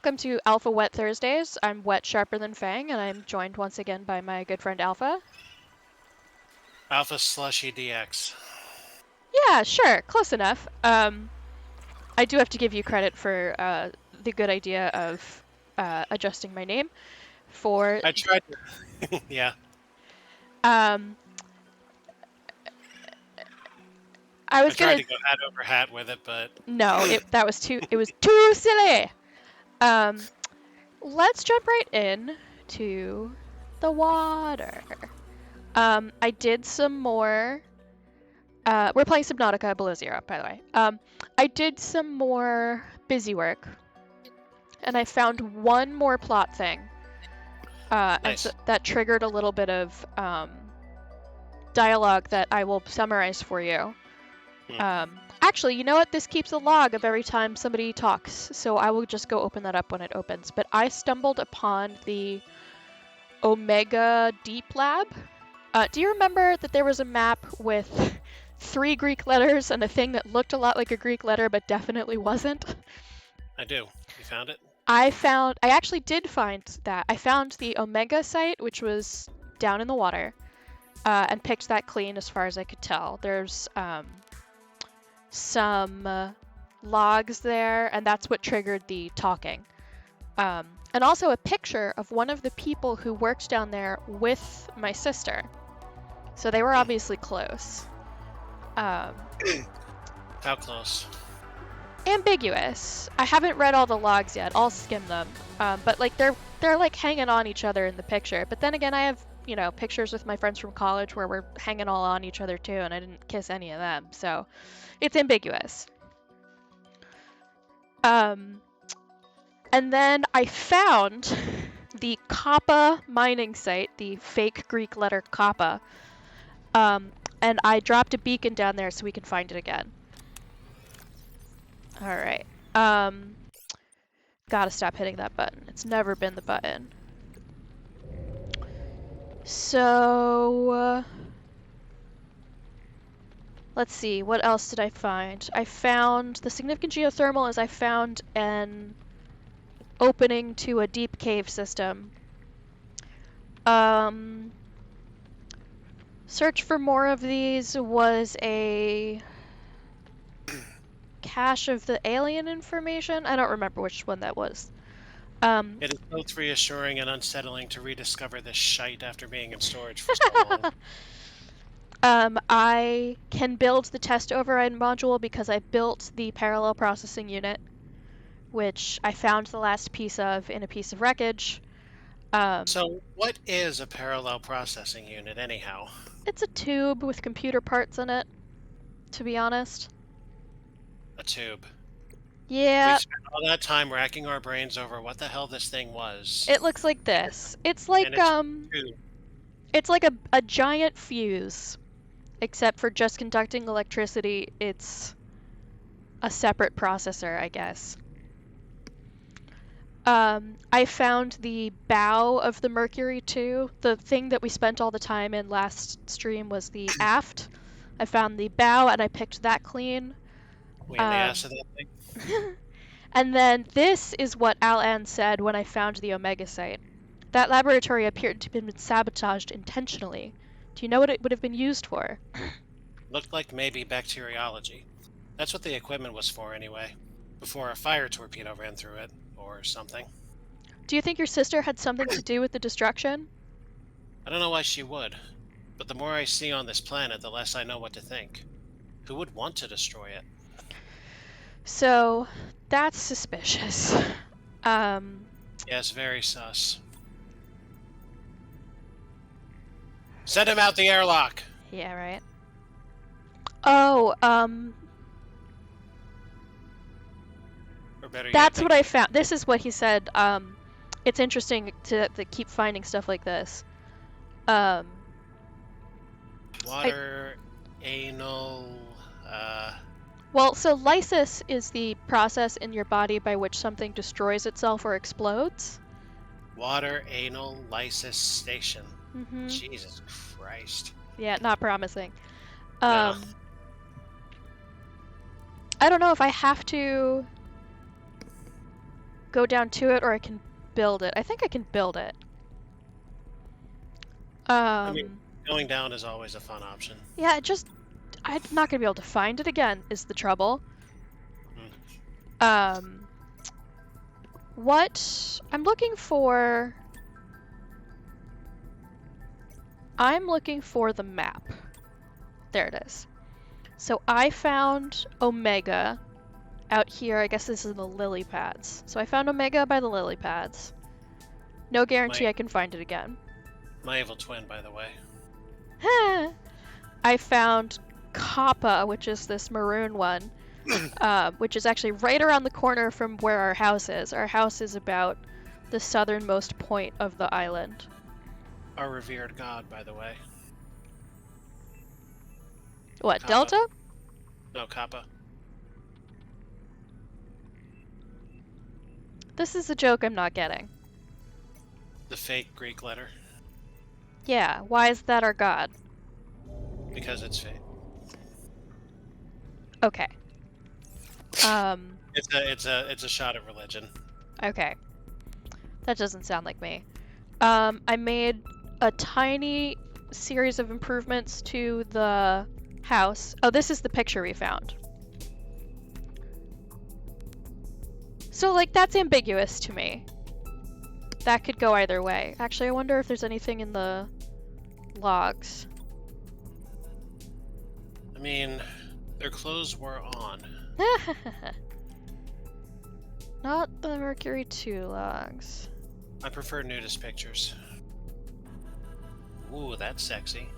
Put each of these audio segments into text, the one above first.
Welcome to AlphaWet Thursdays. I'm Wet Sharper Than Fang, and I'm joined once again by my good friend Alpha. Alpha Slushy DX. Yeah, sure, close enough. I do have to give you credit for the good idea of adjusting my name for. I tried to. Yeah. Um, I I was tried gonna. to go hat over hat with it, but. No, that was too. It was too silly. Um, let's jump right in to the water. I did some more. We're playing Subnautica below zero, by the way. I did some more busy work, and I found one more plot thing, and so Nice. that triggered a little bit of dialogue that I will summarize for you. Actually, you know what? This keeps a log of every time somebody talks, so I will just go open that up when it opens. But I stumbled upon the Omega Deep Lab. Do you remember that there was a map with 3 Greek letters and a thing that looked a lot like a Greek letter but definitely wasn't? I do. You found it? I actually did find that. I found the Omega site, which was down in the water, and picked that clean as far as I could tell. There's some logs there, and that's what triggered the talking. And also a picture of one of the people who worked down there with my sister. So they were obviously close. How close? Ambiguous. I haven't read all the logs yet. I'll skim them. But like they're like hanging on each other in the picture. But then again, I have pictures with my friends from college where we're hanging all on each other too, and I didn't kiss any of them. So it's ambiguous. And then I found the Kappa mining site, the fake Greek letter Kappa. And I dropped a beacon down there so we can find it again. All right. Gotta stop hitting that button. It's never been the button. So, let's see. What else did I find? I found the significant geothermal is I found an opening to a deep cave system. Search for more of these was a cache of the alien information. I don't remember which one that was. It is both reassuring and unsettling to rediscover this shite after being in storage for so long. I can build the test override module because I built the parallel processing unit, which I found the last piece of in a piece of wreckage. So, what is a parallel processing unit, anyhow? It's a tube with computer parts in it, to be honest. A tube. Yeah. We spent all that time racking our brains over what the hell this thing was. It looks like this. It's like it's like a giant fuse, except for just conducting electricity. It's a separate processor, I guess. I found the bow of the Mercury too. The thing that we spent all the time in last stream was the aft. I found the bow and I picked that clean. We in the ass of that thing? And then this is what Al-An said when I found the Omega site. That laboratory appeared to have been sabotaged intentionally. Do you know what it would have been used for? Looked like maybe bacteriology. That's what the equipment was for anyway. Before a fire torpedo ran through it, or something. Do you think your sister had something to do with the destruction? I don't know why she would, but the more I see on this planet, the less I know what to think. Who would want to destroy it? So, that's suspicious. Yes, very sus. Send him out the airlock! Yeah, right. Oh, Or better yet, that's what I found. This is what he said. It's interesting to keep finding stuff like this. water, anal, Well, so lysis is the process in your body by which something destroys itself or explodes. water, anal, lysis station. Mm-hmm. Jesus Christ. Yeah, not promising. No. I don't know if I have to go down to it or I can build it. I think I can build it. I mean, going down is always a fun option. Yeah, I'm not gonna be able to find it again, is the trouble. What I'm looking for the map. There it is. So I found Omega out here. I guess this is the lily pads. So I found Omega by the lily pads. No guarantee I can find it again. My evil twin, by the way. I found Kappa, which is this maroon one, which is actually right around the corner from where our house is. Our house is about the southernmost point of the island. Our revered god, by the way. What, Kappa. Delta? No, Kappa. This is a joke I'm not getting. The fake Greek letter. Yeah, why is that our god? Because it's fake. Okay. It's a shot at religion. Okay. That doesn't sound like me. I made a tiny series of improvements to the house. Oh, this is the picture we found. So, like, that's ambiguous to me. That could go either way. Actually, I wonder if there's anything in the logs. I mean, their clothes were on. Not the Mercury 2 logs. I prefer nudist pictures. Ooh, that's sexy.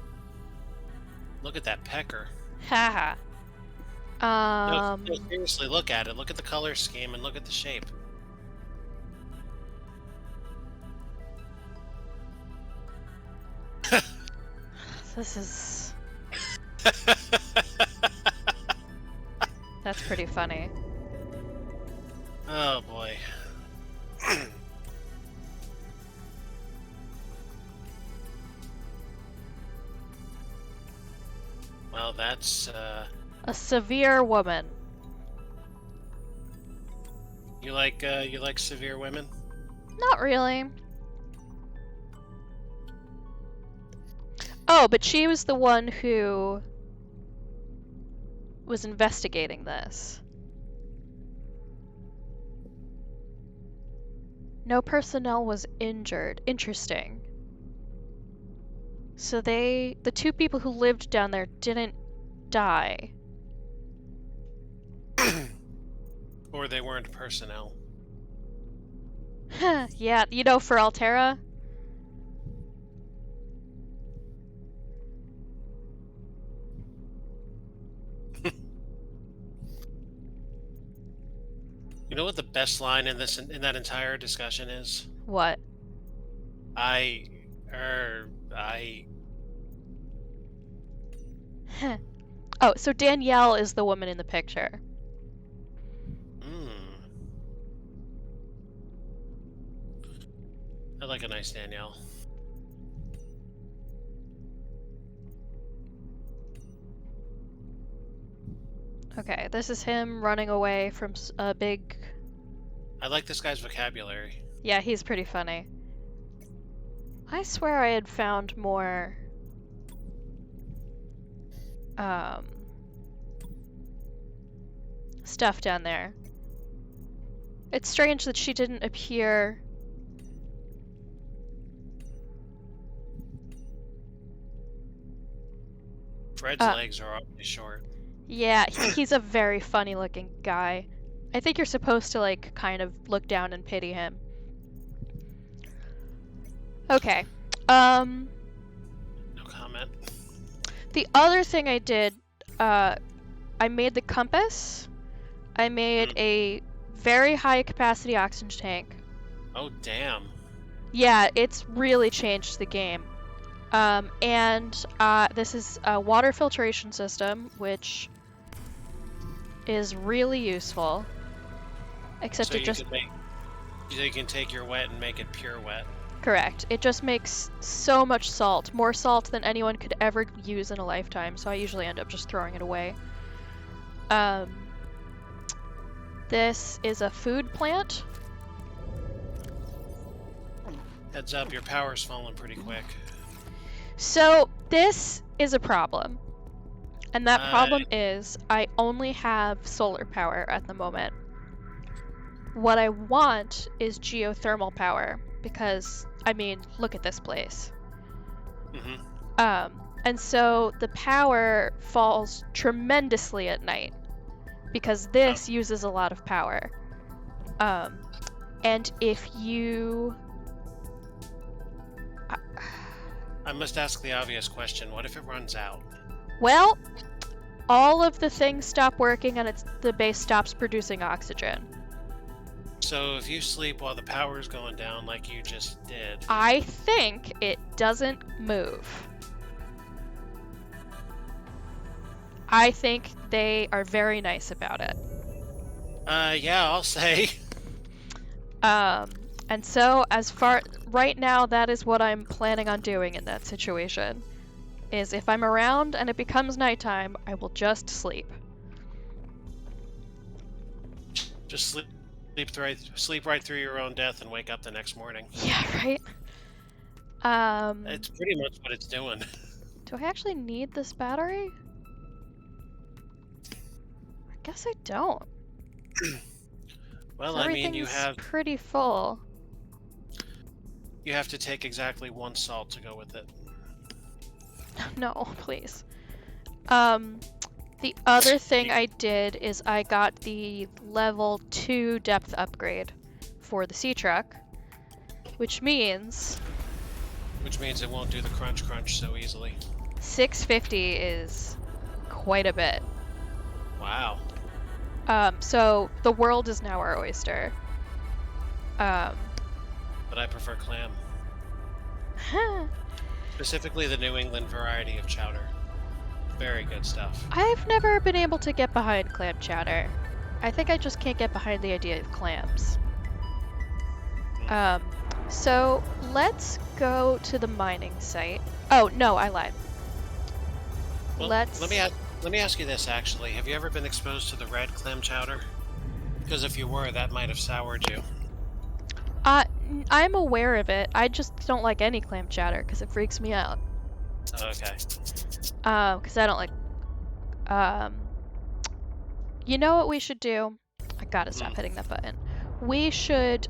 Look at that pecker. Haha. No, seriously, look at it. Look at the color scheme and look at the shape. This is... That's pretty funny. Oh boy. Well, that's A severe woman. you like severe women? Not really. Oh, but she was the one who was investigating this. No personnel was injured. Interesting. So the two people who lived down there didn't die. Or they weren't personnel. Yeah, you know, for Altera? You know what the best line in that entire discussion is? What? I Oh, so Danielle is the woman in the picture. I like a nice Danielle. Okay, this is him running away from a big... I like this guy's vocabulary. Yeah, he's pretty funny. I swear I had found more... stuff down there. It's strange that she didn't appear... Fred's legs are awfully short. Yeah, he's a very funny looking guy. I think you're supposed to, like, kind of look down and pity him. Okay. No comment. The other thing I did, I made the compass. I made a very high capacity oxygen tank. Oh, damn. Yeah, it's really changed the game. And this is a water filtration system, which is really useful. Except So it just... you can take your wet and make it pure wet. Correct. It just makes so much salt. More salt than anyone could ever use in a lifetime, so I usually end up just throwing it away. This is a food plant. Heads up, your power's falling pretty quick. So this is a problem. And that Uh, problem is I only have solar power at the moment. What I want is geothermal power because, I mean, look at this place. mm-hmm. And so the power falls tremendously at night because this uses a lot of power. And if you... I must ask the obvious question. What if it runs out? Well, all of the things stop working and the base stops producing oxygen. So if you sleep while the power's going down like you just did... I think it doesn't move. I think they are very nice about it. Yeah, I'll say. And so right now, that is what I'm planning on doing in that situation. Is if I'm around and it becomes nighttime, I will just sleep. Just sleep right through your own death and wake up the next morning. Yeah, right? It's pretty much what it's doing. Do I actually need this battery? I guess I don't. Well, I mean, you have... pretty full. You have to take exactly 1 salt to go with it. No, please. The other thing I did is I got the level 2 depth upgrade for the sea truck, which means it won't do the crunch so easily. 650 is quite a bit. Wow. So the world is now our oyster. But I prefer clam. Specifically the New England variety of chowder. Very good stuff. I've never been able to get behind clam chowder. I think I just can't get behind the idea of clams. So let's go to the mining site. Oh, no, I lied. Well, let me ask you this, actually. Have you ever been exposed to the red clam chowder? Because if you were, that might have soured you. I'm aware of it. I just don't like any clam chowder because it freaks me out. Okay. Because I don't like... You know what we should do? I gotta stop hitting that button. We should,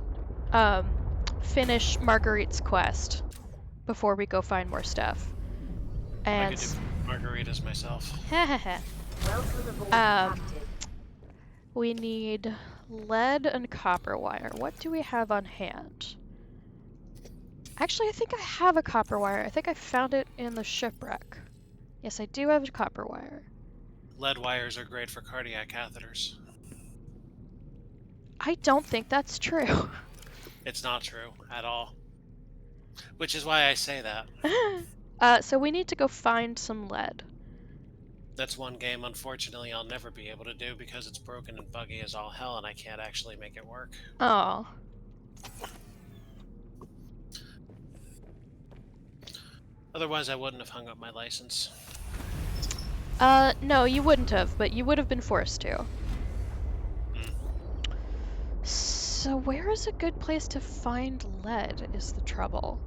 finish Marguerite's quest before we go find more stuff. And... I could do margaritas myself. We need lead and copper wire. What do we have on hand? Actually, I think I have a copper wire. I think I found it in the shipwreck. Yes, I do have a copper wire. Lead wires are great for cardiac catheters. I don't think that's true. It's not true at all. Which is why I say that. So we need to go find some lead. That's one game, unfortunately, I'll never be able to do because it's broken and buggy as all hell and I can't actually make it work. Oh. Otherwise, I wouldn't have hung up my license. No, you wouldn't have, but you would have been forced to. So where is a good place to find lead is the trouble.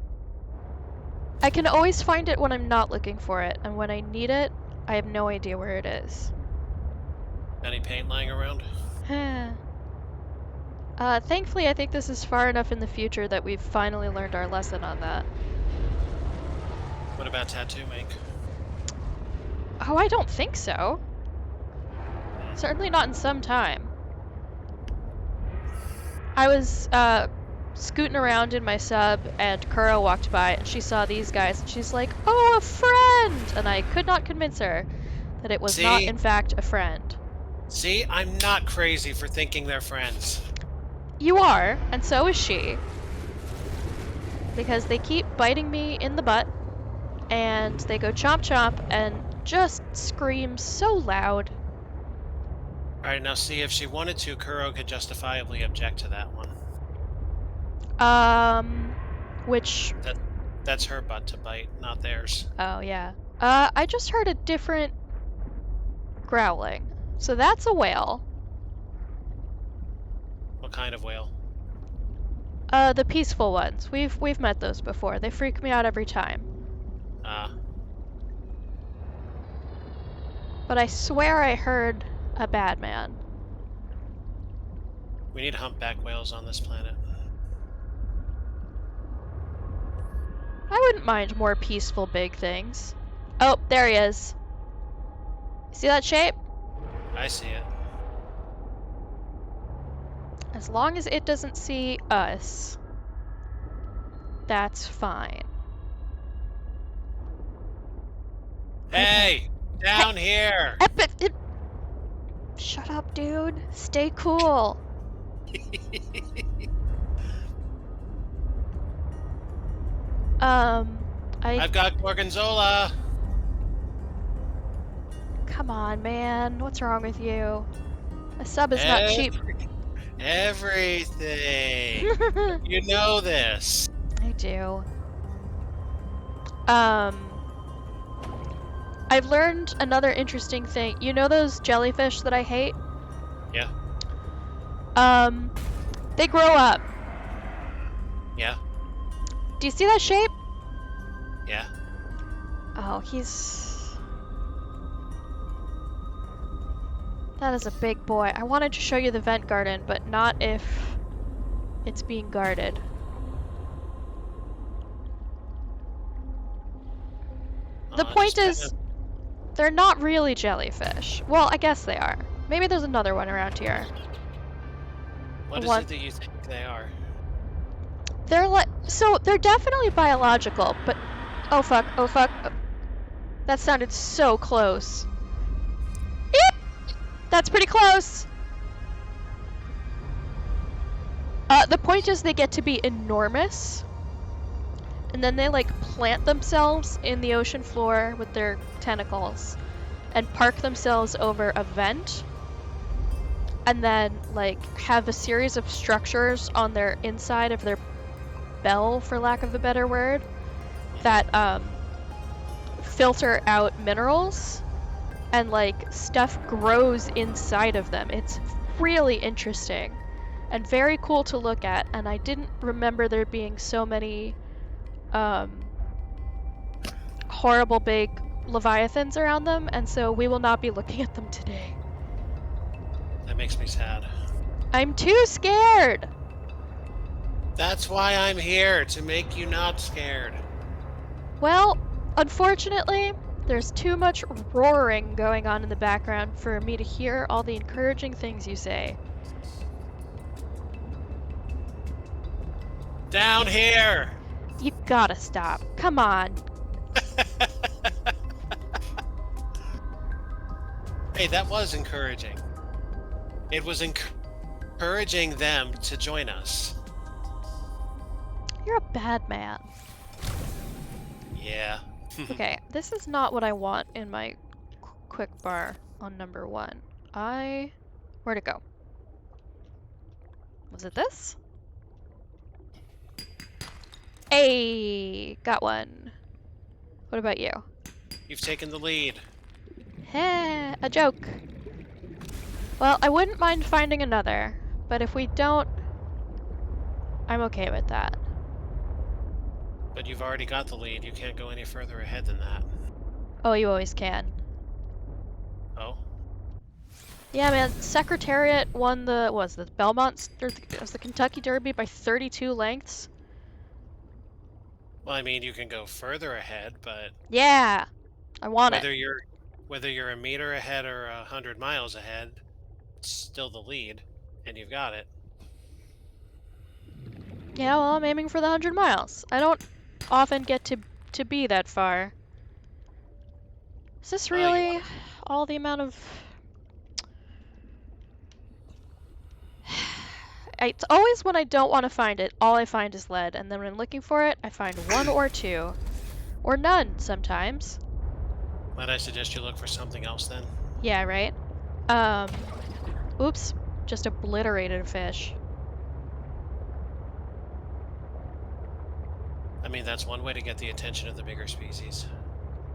I can always find it when I'm not looking for it, and when I need it, I have no idea where it is. Any paint lying around? Thankfully I think this is far enough in the future that we've finally learned our lesson on that. What about tattoo ink? Oh, I don't think so. Certainly not in some time. I was, scooting around in my sub, and Kuro walked by, and she saw these guys, and she's like, "Oh, a friend!" And I could not convince her that it was not, in fact, a friend. See, I'm not crazy for thinking they're friends. You are, and so is she. Because they keep biting me in the butt, and they go chomp chomp, and just scream so loud. Alright, now see, if she wanted to, Kuro could justifiably object to that one. Which... That's her butt to bite, not theirs. Oh, yeah. I just heard a different growling. So that's a whale. What kind of whale? The peaceful ones. We've met those before. They freak me out every time. But I swear I heard a bad man. We need humpback whales on this planet. I wouldn't mind more peaceful big things. Oh, there he is. See that shape? I see it. As long as it doesn't see us, that's fine. Hey! Down here! Shut up, dude. Stay cool. I've got Gorgonzola! Come on, man. What's wrong with you? A sub is not cheap. Everything! You know this. I do. I've learned another interesting thing. You know those jellyfish that I hate? Yeah. They grow up. Yeah. Do you see that shape? Yeah. Oh, that is a big boy. I wanted to show you the vent garden, but not if it's being guarded. The point is, they're not really jellyfish. Well, I guess they are. Maybe there's another one around here. What is it that you think they are? They're definitely biological, but oh fuck, oh fuck. That sounded so close. Eep! That's pretty close. The point is they get to be enormous, and then they like plant themselves in the ocean floor with their tentacles and park themselves over a vent, and then like have a series of structures on their inside of their bell, for lack of a better word, that filter out minerals, and like stuff grows inside of them. It's really interesting and very cool to look at, and I didn't remember there being so many horrible big leviathans around them, and so we will not be looking at them today. That makes me sad. I'm too scared! That's why I'm here, to make you not scared. Well, unfortunately, there's too much roaring going on in the background for me to hear all the encouraging things you say. Down here! You gotta stop. Come on. Hey, that was encouraging. It was encouraging them to join us. You're a bad man. Yeah. Okay, this is not what I want in my quick bar on number 1. Where'd it go? Was it this? Hey, got one. What about you? You've taken the lead. Heh, a joke. Well, I wouldn't mind finding another, but if we don't, I'm okay with that. But you've already got the lead. You can't go any further ahead than that. Oh, you always can. Oh? Yeah, man. Secretariat won the Belmont, or the Kentucky Derby by 32 lengths. Well, I mean, you can go further ahead, but Yeah, I want it. Whether you're a meter ahead or 100 miles ahead, it's still the lead, and you've got it. Yeah, well, I'm aiming for the 100 miles. I don't often get to be that far. Is this really all the amount of... It's always when I don't want to find it, all I find is lead, and then when I'm looking for it, I find 1 or 2. Or none, sometimes. Might I suggest you look for something else, then? Yeah, right? Oops. Just obliterated a fish. I mean, that's one way to get the attention of the bigger species.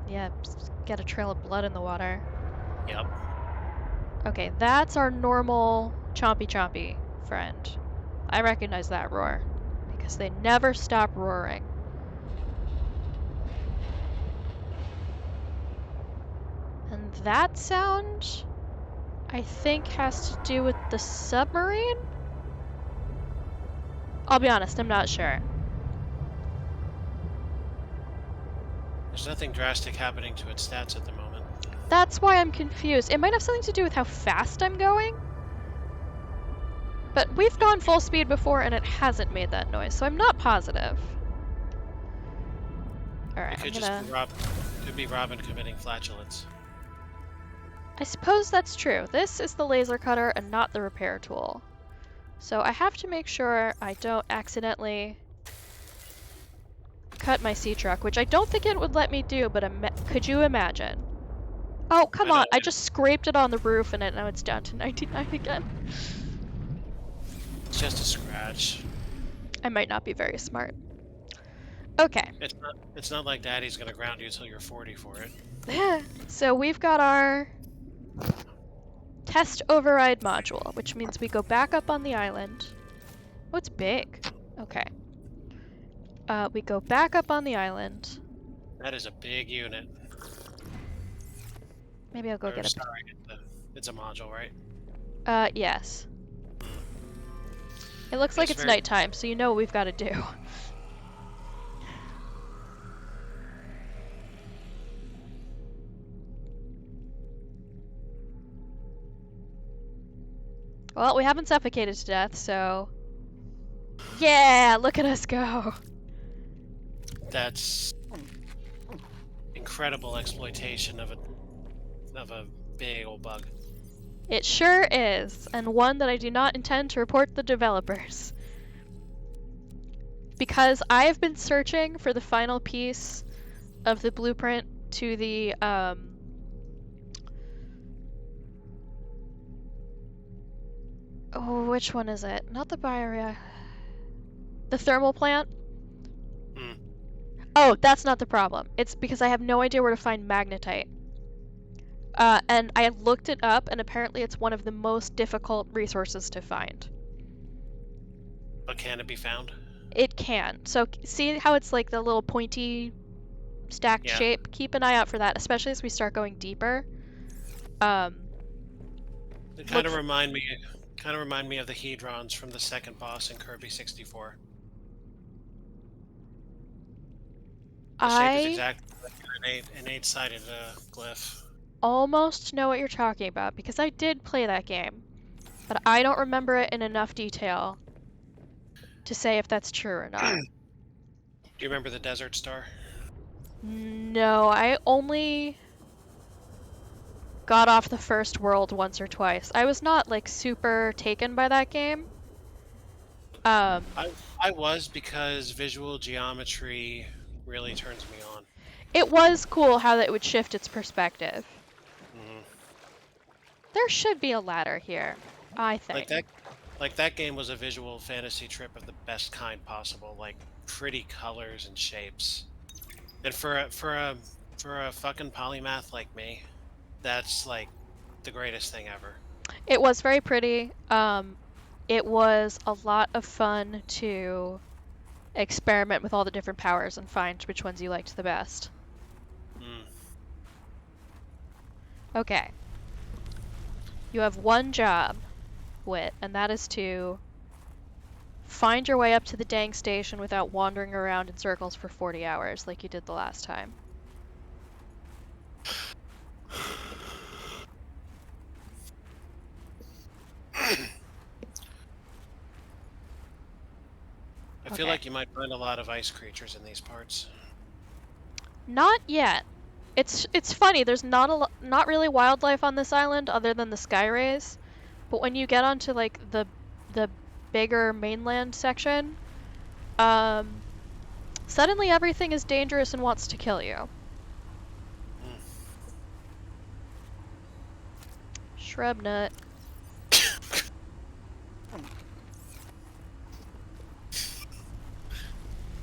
Yeah, get a trail of blood in the water. Yep. Okay, that's our normal chompy chompy friend. I recognize that roar. because they never stop roaring. And that sound, I think, has to do with the submarine? I'll be honest, I'm not sure. There's nothing drastic happening to its stats at the moment. That's why I'm confused. It might have something to do with how fast I'm going. But we've gone full speed before and it hasn't made that noise, so I'm not positive. Alright, It could could be Robin committing flatulence. I suppose that's true. This is the laser cutter and not the repair tool. So I have to make sure I don't accidentally cut my sea truck, which I don't think it would let me do, but could you imagine? Oh, come on. I just scraped it on the roof and now it's down to 99 again. It's just a scratch. I might not be very smart. Okay. It's not like Daddy's gonna ground you until you're 40 for it. So we've got our test override module, which means we go back up on the island. Oh, it's big. Okay. We go back up on the island. That is a big unit. Maybe I'll go get a... Sorry, it's a module, right? Yes. It looks like it's nighttime, so you know what we've got to do. Well, we haven't suffocated to death, so... Yeah, look at us go! That's incredible exploitation of a big old bug. It sure is, and one that I do not intend to report the developers. Because I have been searching for the final piece of the blueprint to the, oh, which one is it? Not the bioreactor. The thermal plant? Hmm. Oh, that's not the problem. It's because I have no idea where to find magnetite. And I looked it up, and apparently it's one of the most difficult resources to find. But can it be found? It can. So see how it's like the little pointy stacked shape? Keep an eye out for that, especially as we start going deeper. It kind of remind me of the hedrons from the second boss in Kirby 64. The shape is exactly like an eight-sided glyph. Almost know what you're talking about because I did play that game, but I don't remember it in enough detail to say if that's true or not. Do you remember the Desert Star? No, I only got off the first world once or twice. I was not like super taken by that game. I was, because visual geometry really turns me on. It was cool how that would shift its perspective. Mm-hmm. There should be a ladder here, I think. Like that game was a visual fantasy trip of the best kind possible, like pretty colors and shapes. And for a fucking polymath like me, that's like the greatest thing ever. It was very pretty. It was a lot of fun to experiment with all the different powers and find which ones you liked the best. Okay. You have one job, Wit, and that is to find your way up to the dang station without wandering around in circles for 40 hours like you did the last time. I feel like you might find a lot of ice creatures in these parts. Not yet. It's funny. There's not really wildlife on this island other than the sky rays, but when you get onto like the bigger mainland section, suddenly everything is dangerous and wants to kill you. Shrub nut.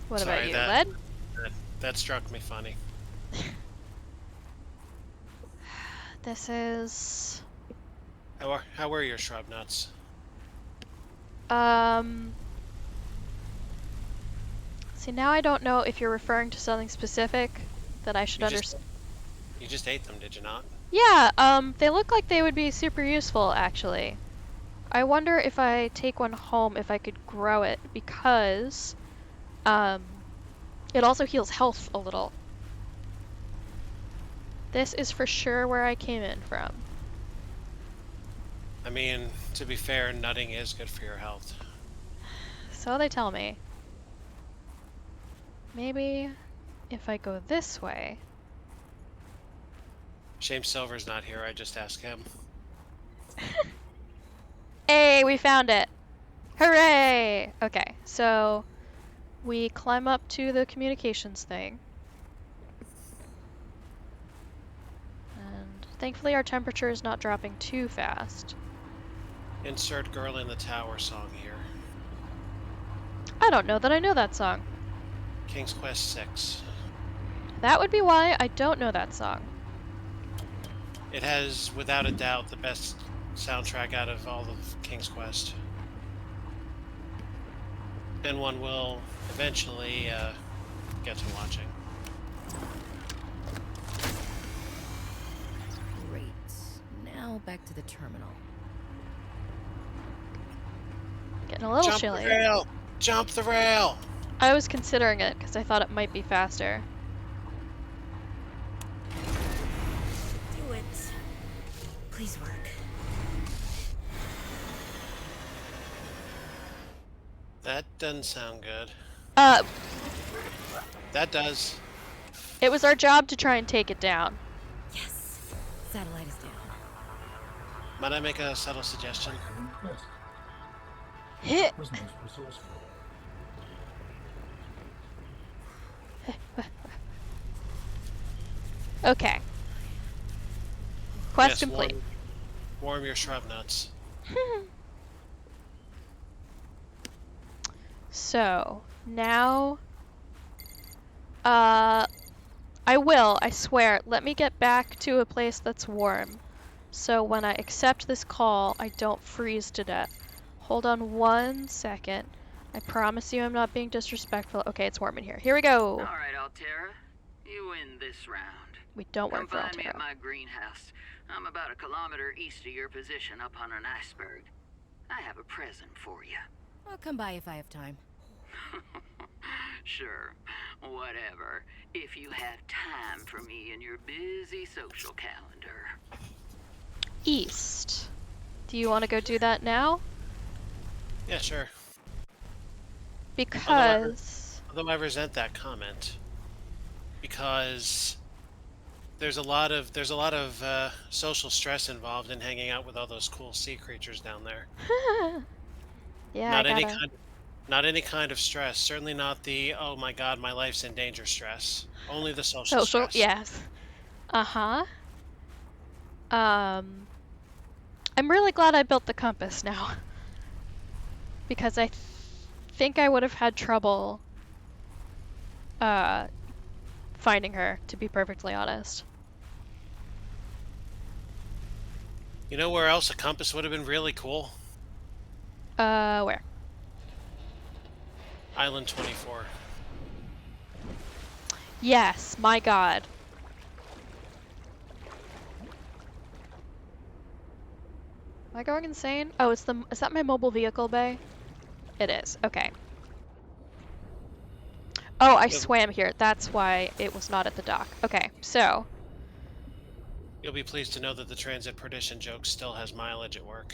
What about you, Led? That struck me funny. This is... How were your shrub nuts? See, now I don't know if you're referring to something specific that I should understand. You just ate them, did you not? Yeah, they look like they would be super useful, actually. I wonder if I take one home, if I could grow it, because, it also heals health a little. This is for sure where I came in from. I mean, to be fair, nutting is good for your health. So they tell me. Maybe if I go this way. Shame Silver's not here, I just asked him. Hey, we found it! Hooray! Okay, so we climb up to the communications thing. And thankfully our temperature is not dropping too fast. Insert Girl in the Tower song here. I don't know that I know that song. King's Quest 6. That would be why I don't know that song. It has, without a doubt, the best soundtrack out of all of King's Quest. And one will eventually get to watching. Great. Now back to the terminal. Getting a little Jump chilly. the rail! Jump the rail! I was considering it because I thought it might be faster. Do it. Please work. That doesn't sound good. Uh, That does. it was our job to try and take it down. Yes. Satellite is down. Might I make a subtle suggestion? Hit! Was most resourceful. Okay. Quest Yes, complete. warm your shrub nuts. So, now... I swear. Let me get back to a place that's warm. So when I accept this call, I don't freeze to death. Hold on 1 second. I promise you I'm not being disrespectful. Okay, it's warm in here. Here we go! Alright, Altera. You win this round. We don't Come work for find me at Altera. my greenhouse. I'm about 1 kilometer east of your position up on an iceberg. I have a present for you. I'll come by if I have time. Sure, whatever. If you have time for me in your busy social calendar. East. Do you want to go do that now? Yeah, sure. Because... Although I resent that comment, because there's a lot of social stress involved in hanging out with all those cool sea creatures down there. yeah, Not I any gotta... not any kind of stress. Certainly not the oh my god, my life's in danger stress. Only the social Social, stress. yes. Uh-huh. I'm really glad I built the compass now. Because I think I would have had trouble finding her, to be perfectly honest. You know where else a compass would have been really cool? Where? Island 24. Yes, my god. Am I going insane? Oh, is that my mobile vehicle bay? It is, okay. Oh, I swam here. That's why it was not at the dock. Okay, so. You'll be pleased to know that the transit perdition joke still has mileage at work.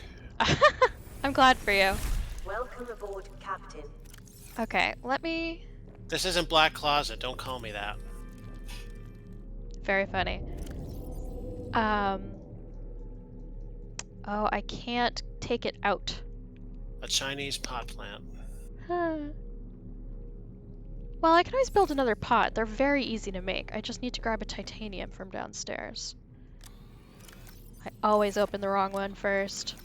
I'm glad for you. Welcome aboard, Captain. Okay, let me... This isn't Black Closet, don't call me that. Very funny. Oh, I can't take it out. A Chinese pot plant. Well, I can always build another pot. They're very easy to make. I just need to grab a titanium from downstairs. I always open the wrong one first.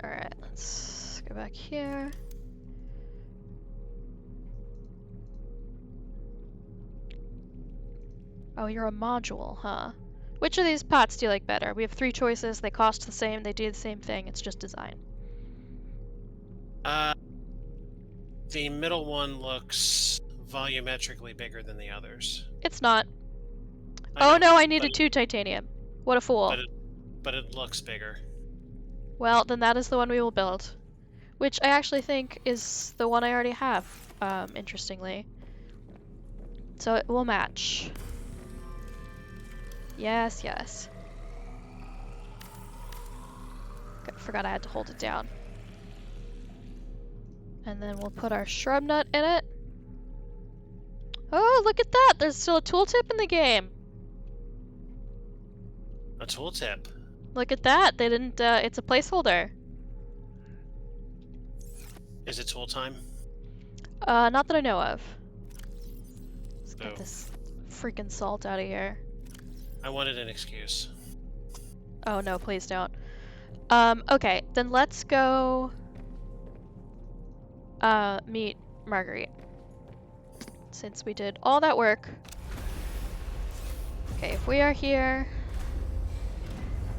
Alright, let's go back here. Oh, you're a module, huh? Which of these pots do you like better? We have 3 choices. They cost the same. They do the same thing. It's just design. The middle one looks volumetrically bigger than the others. It's not. I Oh know, no, I but needed 2 titanium. What a fool. but it looks bigger. Well, then that is the one we will build. Which I actually think is the one I already have, interestingly. So it will match. Yes, yes. Forgot I had to hold it down. And then we'll put our shrub nut in it. Oh, look at that! There's still a tooltip in the game! A tooltip. Look at that! They didn't, it's a placeholder. Is it tool time? Not that I know of. Let's get Oh. this freaking salt out of here. I wanted an excuse. Oh no, please don't. Okay, then let's go meet Marguerite. Since we did all that work. Okay, if we are here,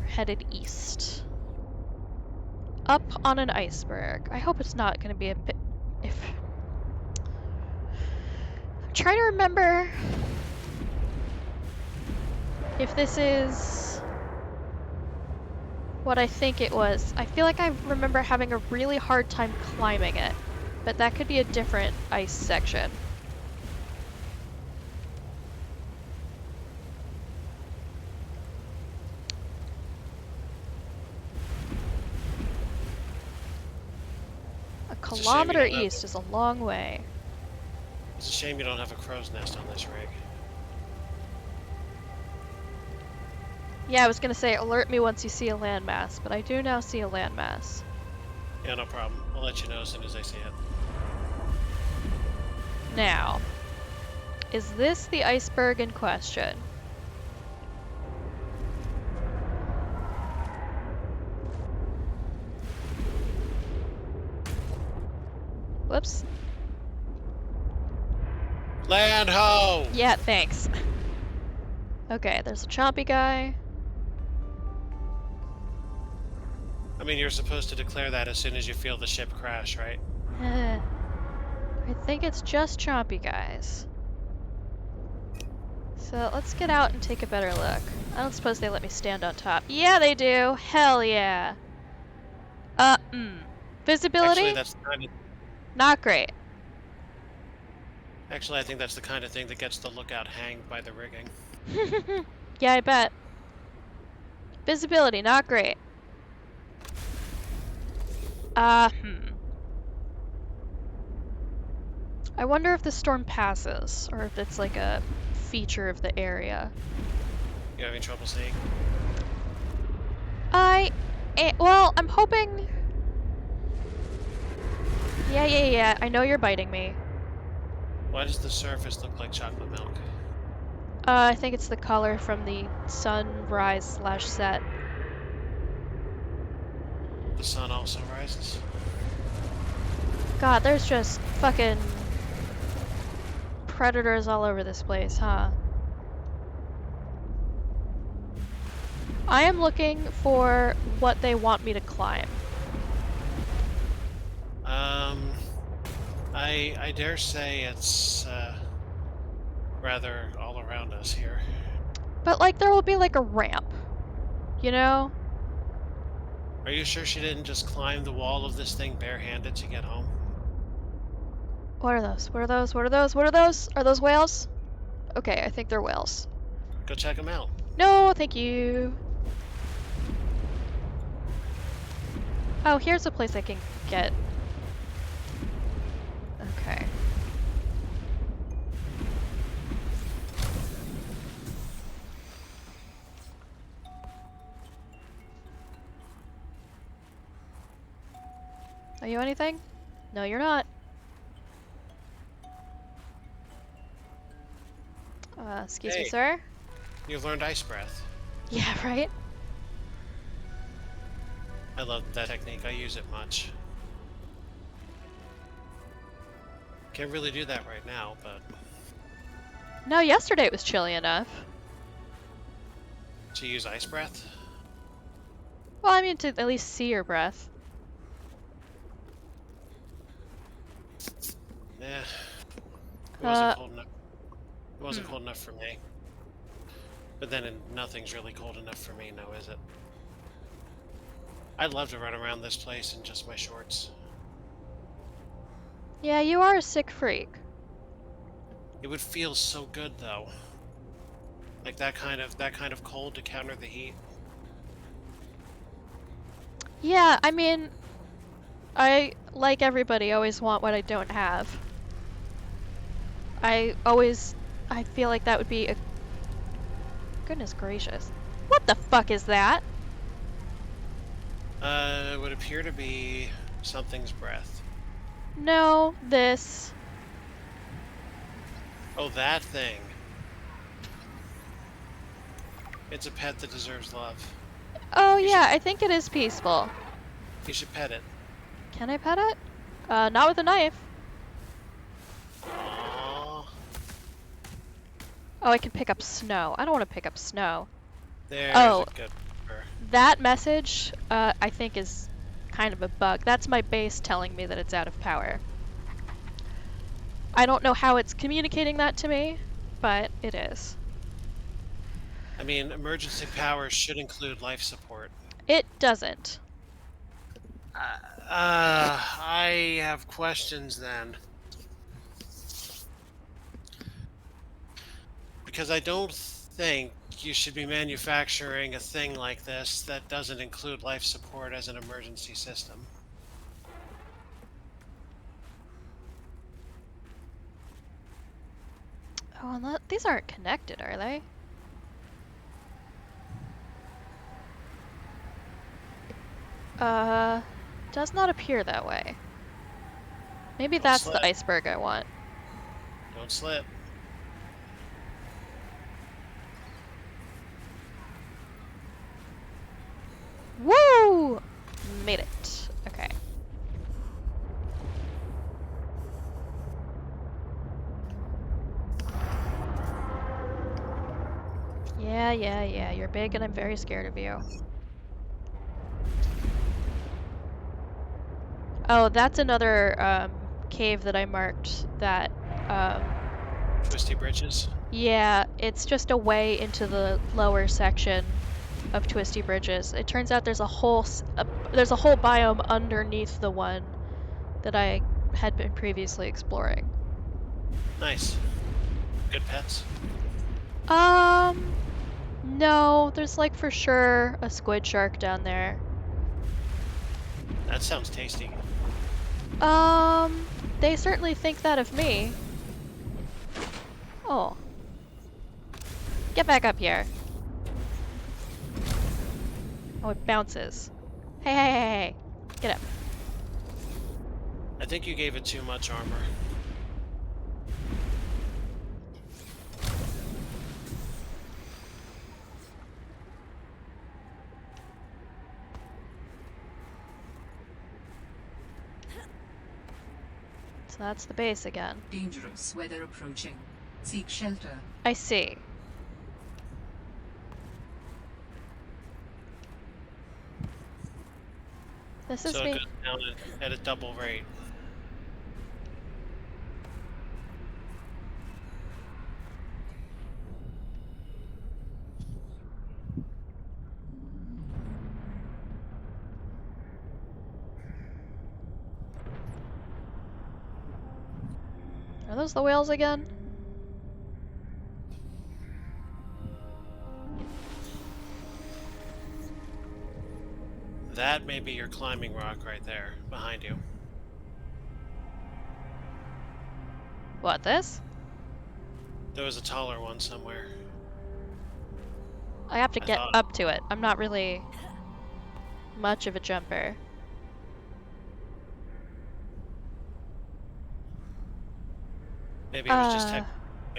we're headed east. Up on an iceberg. I hope it's not gonna be a bit. If I'm trying to remember if this is what I think it was. I feel like I remember having a really hard time climbing it, but that could be a different ice section. A kilometer east is a long way. It's a shame you don't have a crow's nest on this rig. Yeah, I was gonna say alert me once you see a landmass, but I do now see a landmass. Yeah, no problem. I'll let you know as soon as I see it. Now, is this the iceberg in question? Whoops. Land ho! Yeah, thanks. Okay, there's a chompy guy. I mean, you're supposed to declare that as soon as you feel the ship crash, right? I think it's just chompy guys. So let's get out and take a better look. I don't suppose they let me stand on top. Yeah, they do. Hell yeah. Visibility? Actually, that's kind of. Not great. Actually, I think that's the kind of thing that gets the lookout hanged by the rigging. Yeah, I bet. Visibility, not great. I wonder if the storm passes, or if it's like a feature of the area. You having trouble seeing? Well, I'm hoping... Yeah, I know you're biting me. Why does the surface look like chocolate milk? I think it's the color from the sunrise/set. The sun also rises. God, there's just fucking predators all over this place, huh? I am looking for what they want me to climb. I dare say it's rather all around us here. But like there will be like a ramp, you know? Are you sure she didn't just climb the wall of this thing barehanded to get home? What are those? What are those? What are those? What are those? Are those whales? Okay, I think they're whales. Go check them out. No, thank you. Oh, here's a place I can get. Okay. Are you anything? No, you're not. Excuse me, Hey. sir? You've learned ice breath. Yeah, right? I love that technique. I use it much. Can't really do that right now, but No, yesterday it was chilly enough. to use ice breath? Well, I mean to at least see your breath. It wasn't Uh, cold enough. It wasn't cold enough for me. But then nothing's really cold enough for me, no, is it? I'd love to run around this place in just my shorts. yeah, you are a sick freak. It would feel so good though. Like that kind of cold to counter the heat. Yeah, I mean, I, like everybody, always want what I don't have. I feel like that would be a... Goodness gracious. What the fuck is that? It would appear to be something's breath. No, this. Oh, that thing. It's a pet that deserves love. Oh You yeah, I think it is peaceful. You should pet it. Can I pet it? Not with a knife. Aww. Oh, I can pick up snow. I don't want to pick up snow. There's Oh. a good purr. That message, I think is kind of a bug. That's my base telling me that it's out of power. I don't know how it's communicating that to me, but it is. I mean, emergency power should include life support. It doesn't. I have questions then. Because I don't think you should be manufacturing a thing like this that doesn't include life support as an emergency system. Oh, and these aren't connected, are they? Does not appear that way. Maybe Don't that's slip. the iceberg I want. Don't slip. Woo! Made it. Okay. Yeah. You're big and I'm very scared of you. Oh, that's another cave that I marked that Twisty bridges. yeah, it's just a way into the lower section of Twisty Bridges. It turns out there's a whole biome underneath the one that I had been previously exploring. Nice. Good pets. No, there's like for sure a squid shark down there. That sounds tasty. They certainly think that of me. Oh. Get back up here. Oh, it bounces. Hey. Get up. I think you gave it too much armor. So that's the base again. Dangerous weather approaching. Seek shelter. I see. This is So me. it goes down at a double rate. Are those the whales again? That may be your climbing rock right there, behind you. What, this? There was a taller one somewhere. I have to I get thought- up to it. I'm not really much of a jumper. Maybe it was just I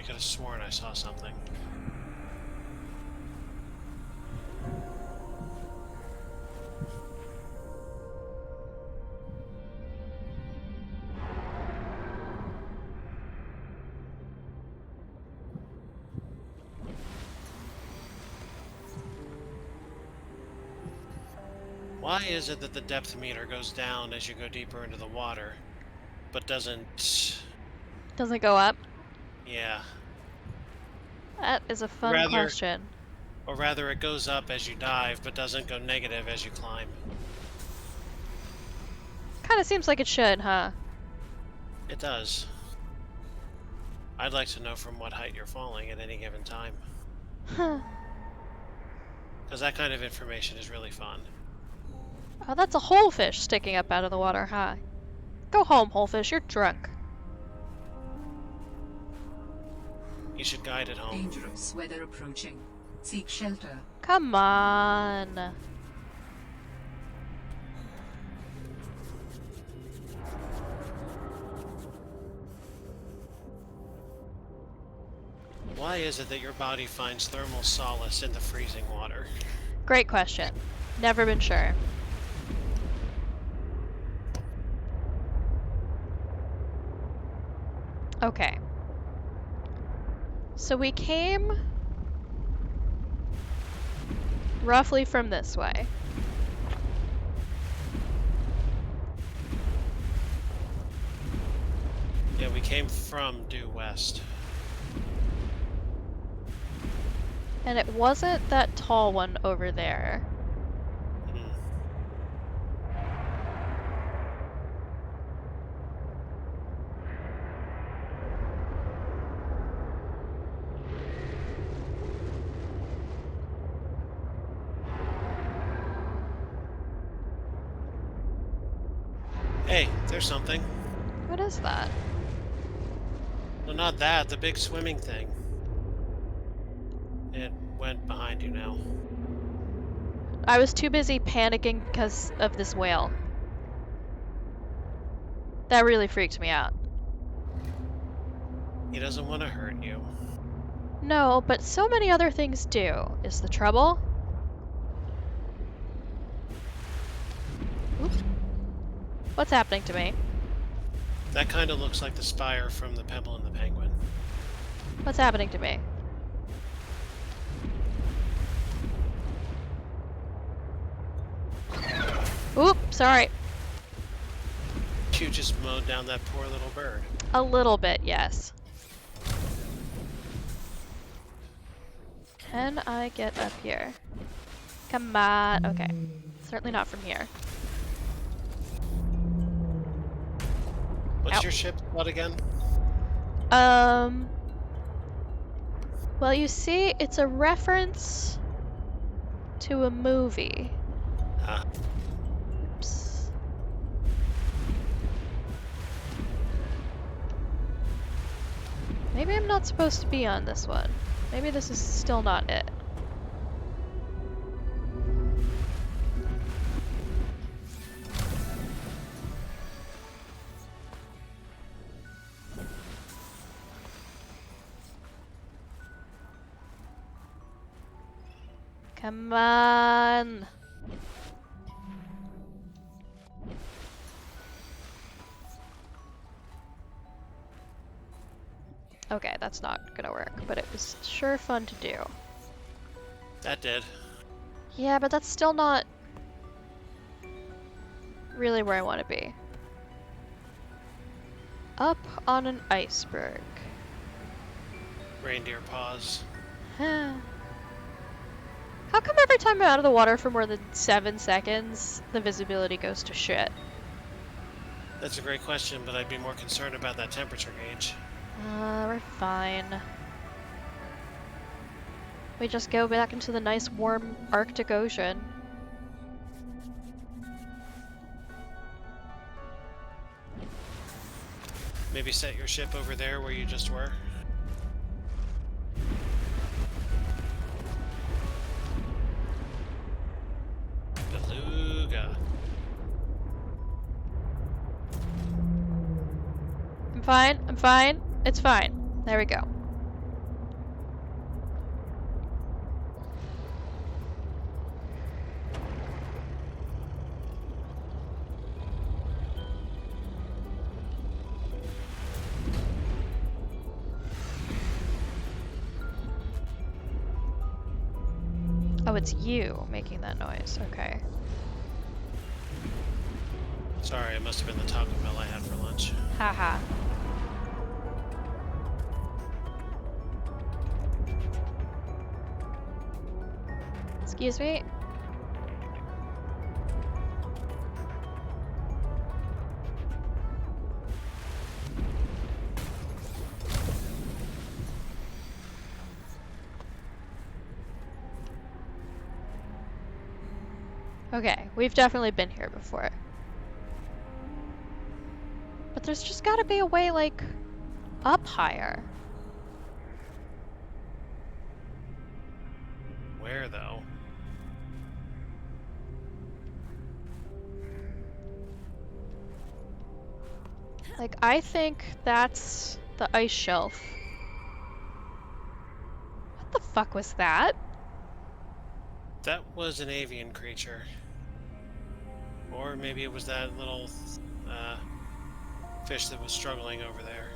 could have sworn I saw something. Why is it that the depth meter goes down as you go deeper into the water, but doesn't... Doesn't go up? Yeah. That is a fun Rather- question. Or rather, it goes up as you dive, but doesn't go negative as you climb. Kind of seems like it should, huh? It does. I'd like to know from what height you're falling at any given time. Huh. Because that kind of information is really fun. Oh, that's a whole fish sticking up out of the water, huh? Go home, whole fish. You're drunk. You should guide it home. Dangerous weather approaching. Seek shelter. Come on. Why is it that your body finds thermal solace in the freezing water? Great question. Never been sure. Okay. So we came roughly from this way. Yeah, we came from due west. And it wasn't that tall one over there. Hmm. Hey, there's something. What is that? No, not that. The big swimming thing. It went behind you now. I was too busy panicking because of this whale. That really freaked me out. He doesn't want to hurt you. No, but so many other things do. Is the trouble? Oops. What's happening to me? That kind of looks like the spire from the Pebble and the Penguin. What's happening to me? Oop, sorry. You just mowed down that poor little bird. A little bit, yes. Can I get up here? Come on. Okay. Certainly not from here. What's Ow. your ship called again? Well, you see, it's a reference to a movie. Ah, Oops. Maybe I'm not supposed to be on this one. Maybe this is still not it. Come on. Okay, that's not gonna work, but it was sure fun to do. that did. Yeah, but that's still not really where I want to be. Up on an iceberg. Reindeer paws. Huh. How come every time I'm out of the water for more than 7 seconds, the visibility goes to shit? That's a great question, but I'd be more concerned about that temperature gauge. We're fine. We just go back into the nice warm Arctic Ocean. Maybe set your ship over there where you just were. Beluga. I'm fine, I'm fine, it's fine. There we go. Oh, it's you making that noise. Okay. Sorry, it must have been the Taco Bell I had for lunch. Haha. Excuse me? Okay, we've definitely been here before. But there's just gotta be a way, like, up higher. Where, though? Like, I think that's the ice shelf. What the fuck was that? That was an avian creature. Or maybe it was that little fish that was struggling over there.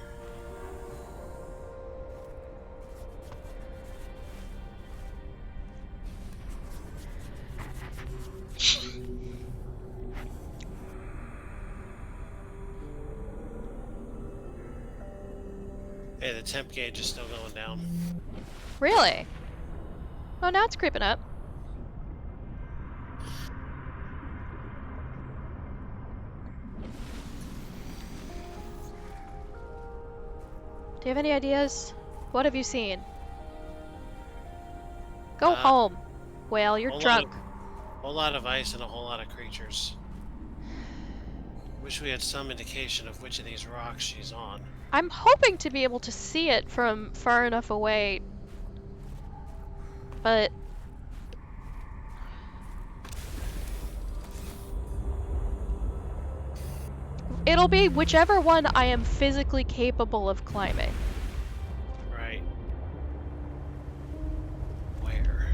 Hey, the temp gauge is still going down. Really? Oh, now it's creeping up. Do you have any ideas? What have you seen? Go home. Whale, you're drunk. Whole lot of ice and a whole lot of creatures. Wish we had some indication of which of these rocks she's on. I'm hoping to be able to see it from far enough away, but it'll be whichever one I am physically capable of climbing. Right. Where?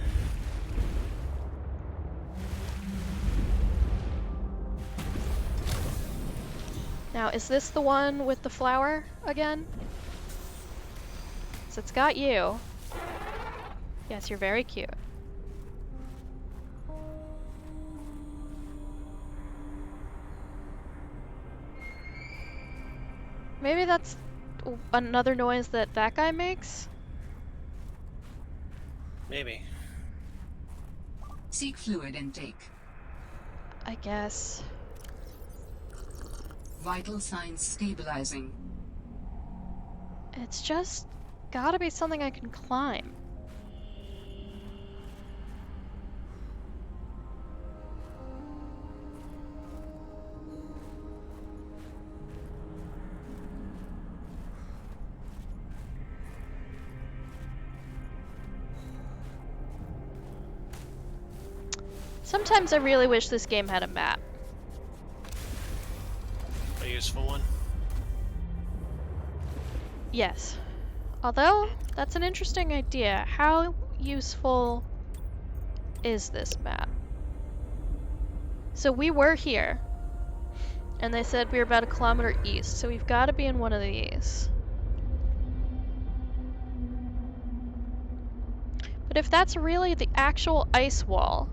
Now, is this the one with the flower again? So it's got you. Yes, you're very cute. Maybe that's another noise that that guy makes? Maybe. Seek fluid intake. I guess. Vital signs stabilizing. It's just gotta be something I can climb. Sometimes I really wish this game had a map. A useful one. Yes. Although, that's an interesting idea. How useful is this map? So we were here, and they said we were about 1 kilometer east, so we've got to be in one of these. But if that's really the actual ice wall,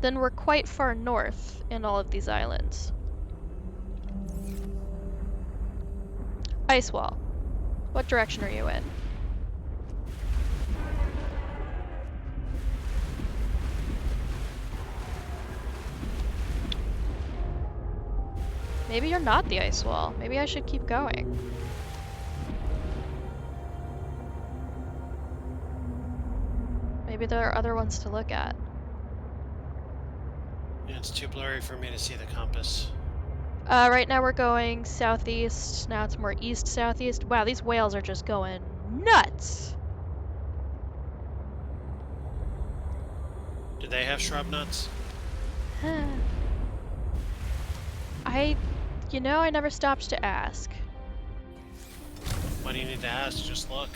then we're quite far north in all of these islands. Ice wall. What direction are you in? Maybe you're not the ice wall. Maybe I should keep going. Maybe there are other ones to look at. Yeah, it's too blurry for me to see the compass. Right now we're going southeast. Now it's more east-southeast. Wow, these whales are just going nuts! Do they have shrub nuts? You know, I never stopped to ask. Why do you need to ask? Just look.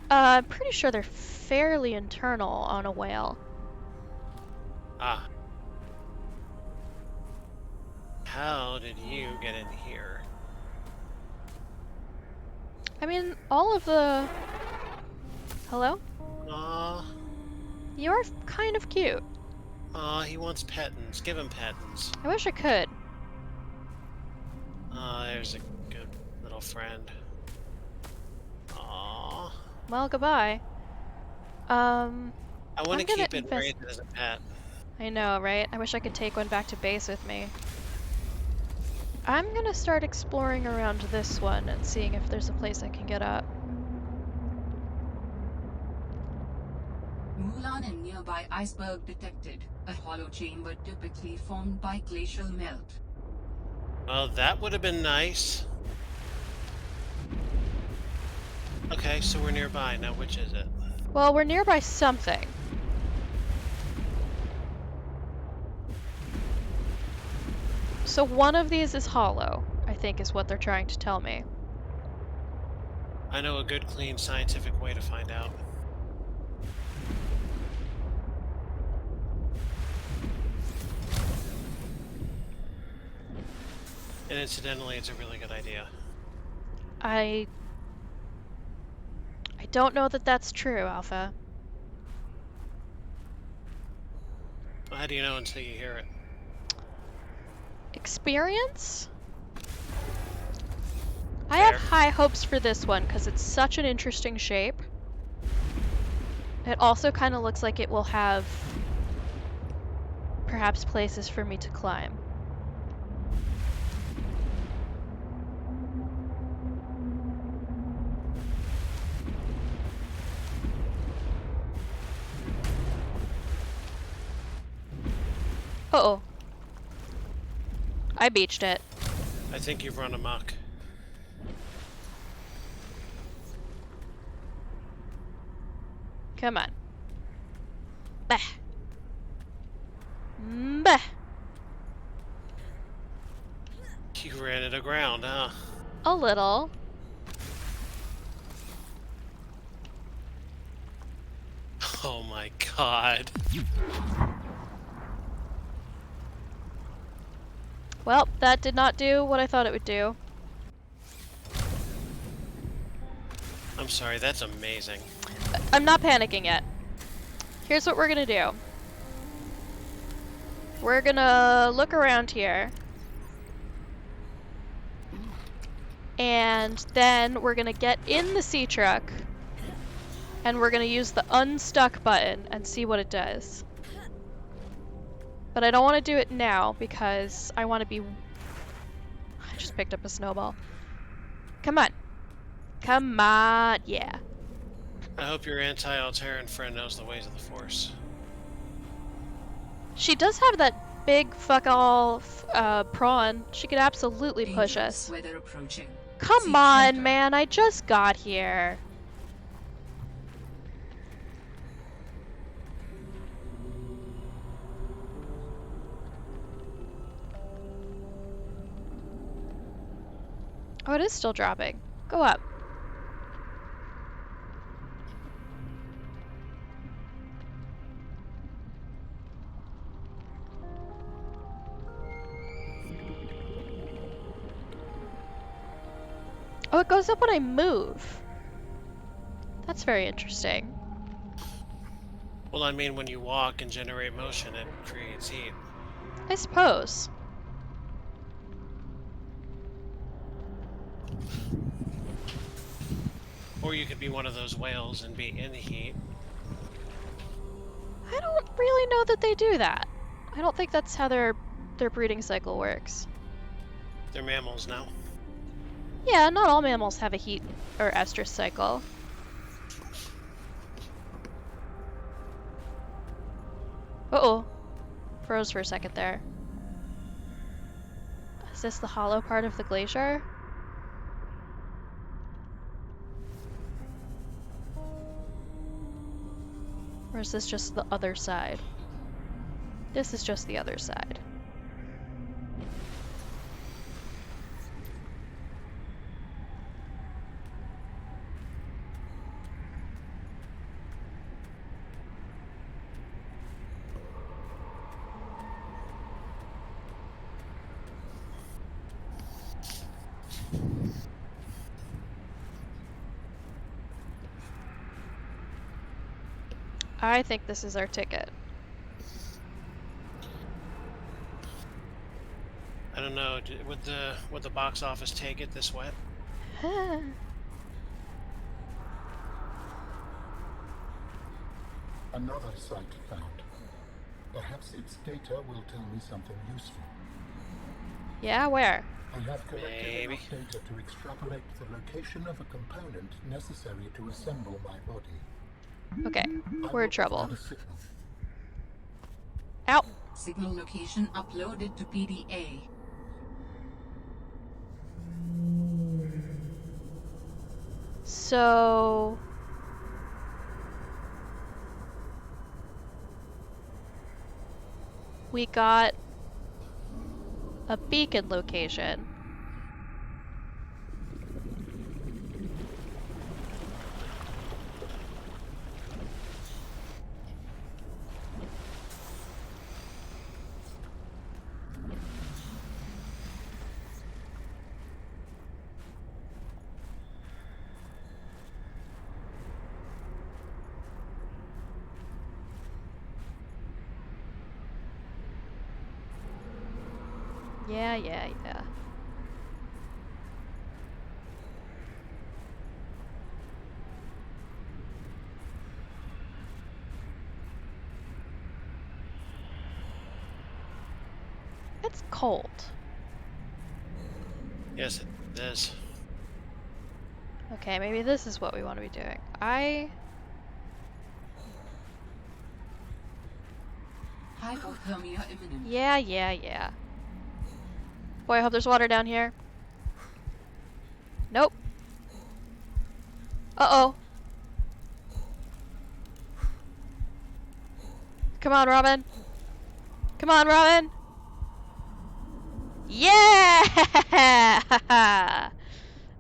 I'm pretty sure they're fairly internal on a whale. Ah. How did you get in here? I mean, all of the... Hello? Aw. You're kind of cute. Aw, he wants pettins. Give him pettins. I wish I could. Aw, there's a good little friend. Aw. Well, goodbye. I want to I'm gonna keep it raised as a pet. I know, right? I wish I could take one back to base with me. I'm gonna start exploring around this one and seeing if there's a place I can get up. Mulan and nearby iceberg detected. A hollow chamber typically formed by glacial melt. Well, that would have been nice. Okay, so we're nearby. Now, which is it? Well, we're nearby something. So one of these is hollow, I think is what they're trying to tell me. I know a good, clean, scientific way to find out. And incidentally, it's a really good idea. I don't know that that's true, Alpha. Well, how do you know until you hear it? Experience? I have Fair. high hopes for this one because it's such an interesting shape. It also kind of looks like it will have perhaps places for me to climb. Uh-oh. I beached it. I think you've run amok. Come on. Bah. Bah. You ran it aground, huh? A little. Oh my god. Well, that did not do what I thought it would do. I'm sorry, that's amazing. I'm not panicking yet. Here's what we're gonna do. We're gonna look around here. And then we're gonna get in the sea truck. And we're gonna use the unstuck button and see what it does. But I don't want to do it now because I want to be... I just picked up a snowball. Come on. Come on. Yeah. I hope your anti-Alteran friend knows the ways of the Force. She does have that big fuck all prawn. She could absolutely push Dangerous us. weather approaching. Come See on, shelter. man. I just got here. Oh, it is still dropping. Go up. Oh, it goes up when I move. That's very interesting. Well, I mean, when you walk and generate motion, it creates heat. I suppose. Or you could be one of those whales and be in the heat. I don't really know that they do that. I don't think that's how their breeding cycle works. They're mammals now. Yeah, not all mammals have a heat or estrus cycle. Uh-oh. Froze for a second there. Is this the hollow part of the glacier? Or is this just the other side? This is just the other side. I think this is our ticket. I don't know. Would the box office take it this wet? Another site found. Perhaps its data will tell me something useful. Yeah, where? I have collected Maybe. enough data to extrapolate the location of a component necessary to assemble my body. Okay, I we're will in trouble. provide a signal. Ow! Signal location uploaded to PDA. So... we got a beacon location. Yeah. It's cold. Yes, it is. Okay, maybe this is what we want to be doing. Hypothermia imminent. Yeah. Boy, I hope there's water down here. Nope. Uh-oh. Come on, Robin. Come on, Robin. Yeah!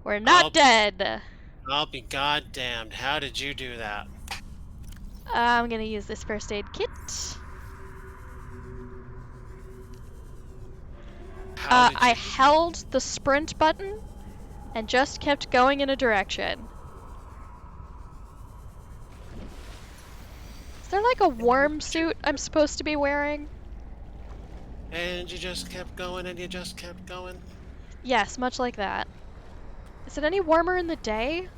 We're not dead. I'll be goddamned. How did you do that? I'm gonna use this first aid kit. How did I you? held the sprint button and just kept going in a direction. Is there like a warm suit I'm supposed to be wearing? And you just kept going and you just kept going? Yes, much like that. Is it any warmer in the day?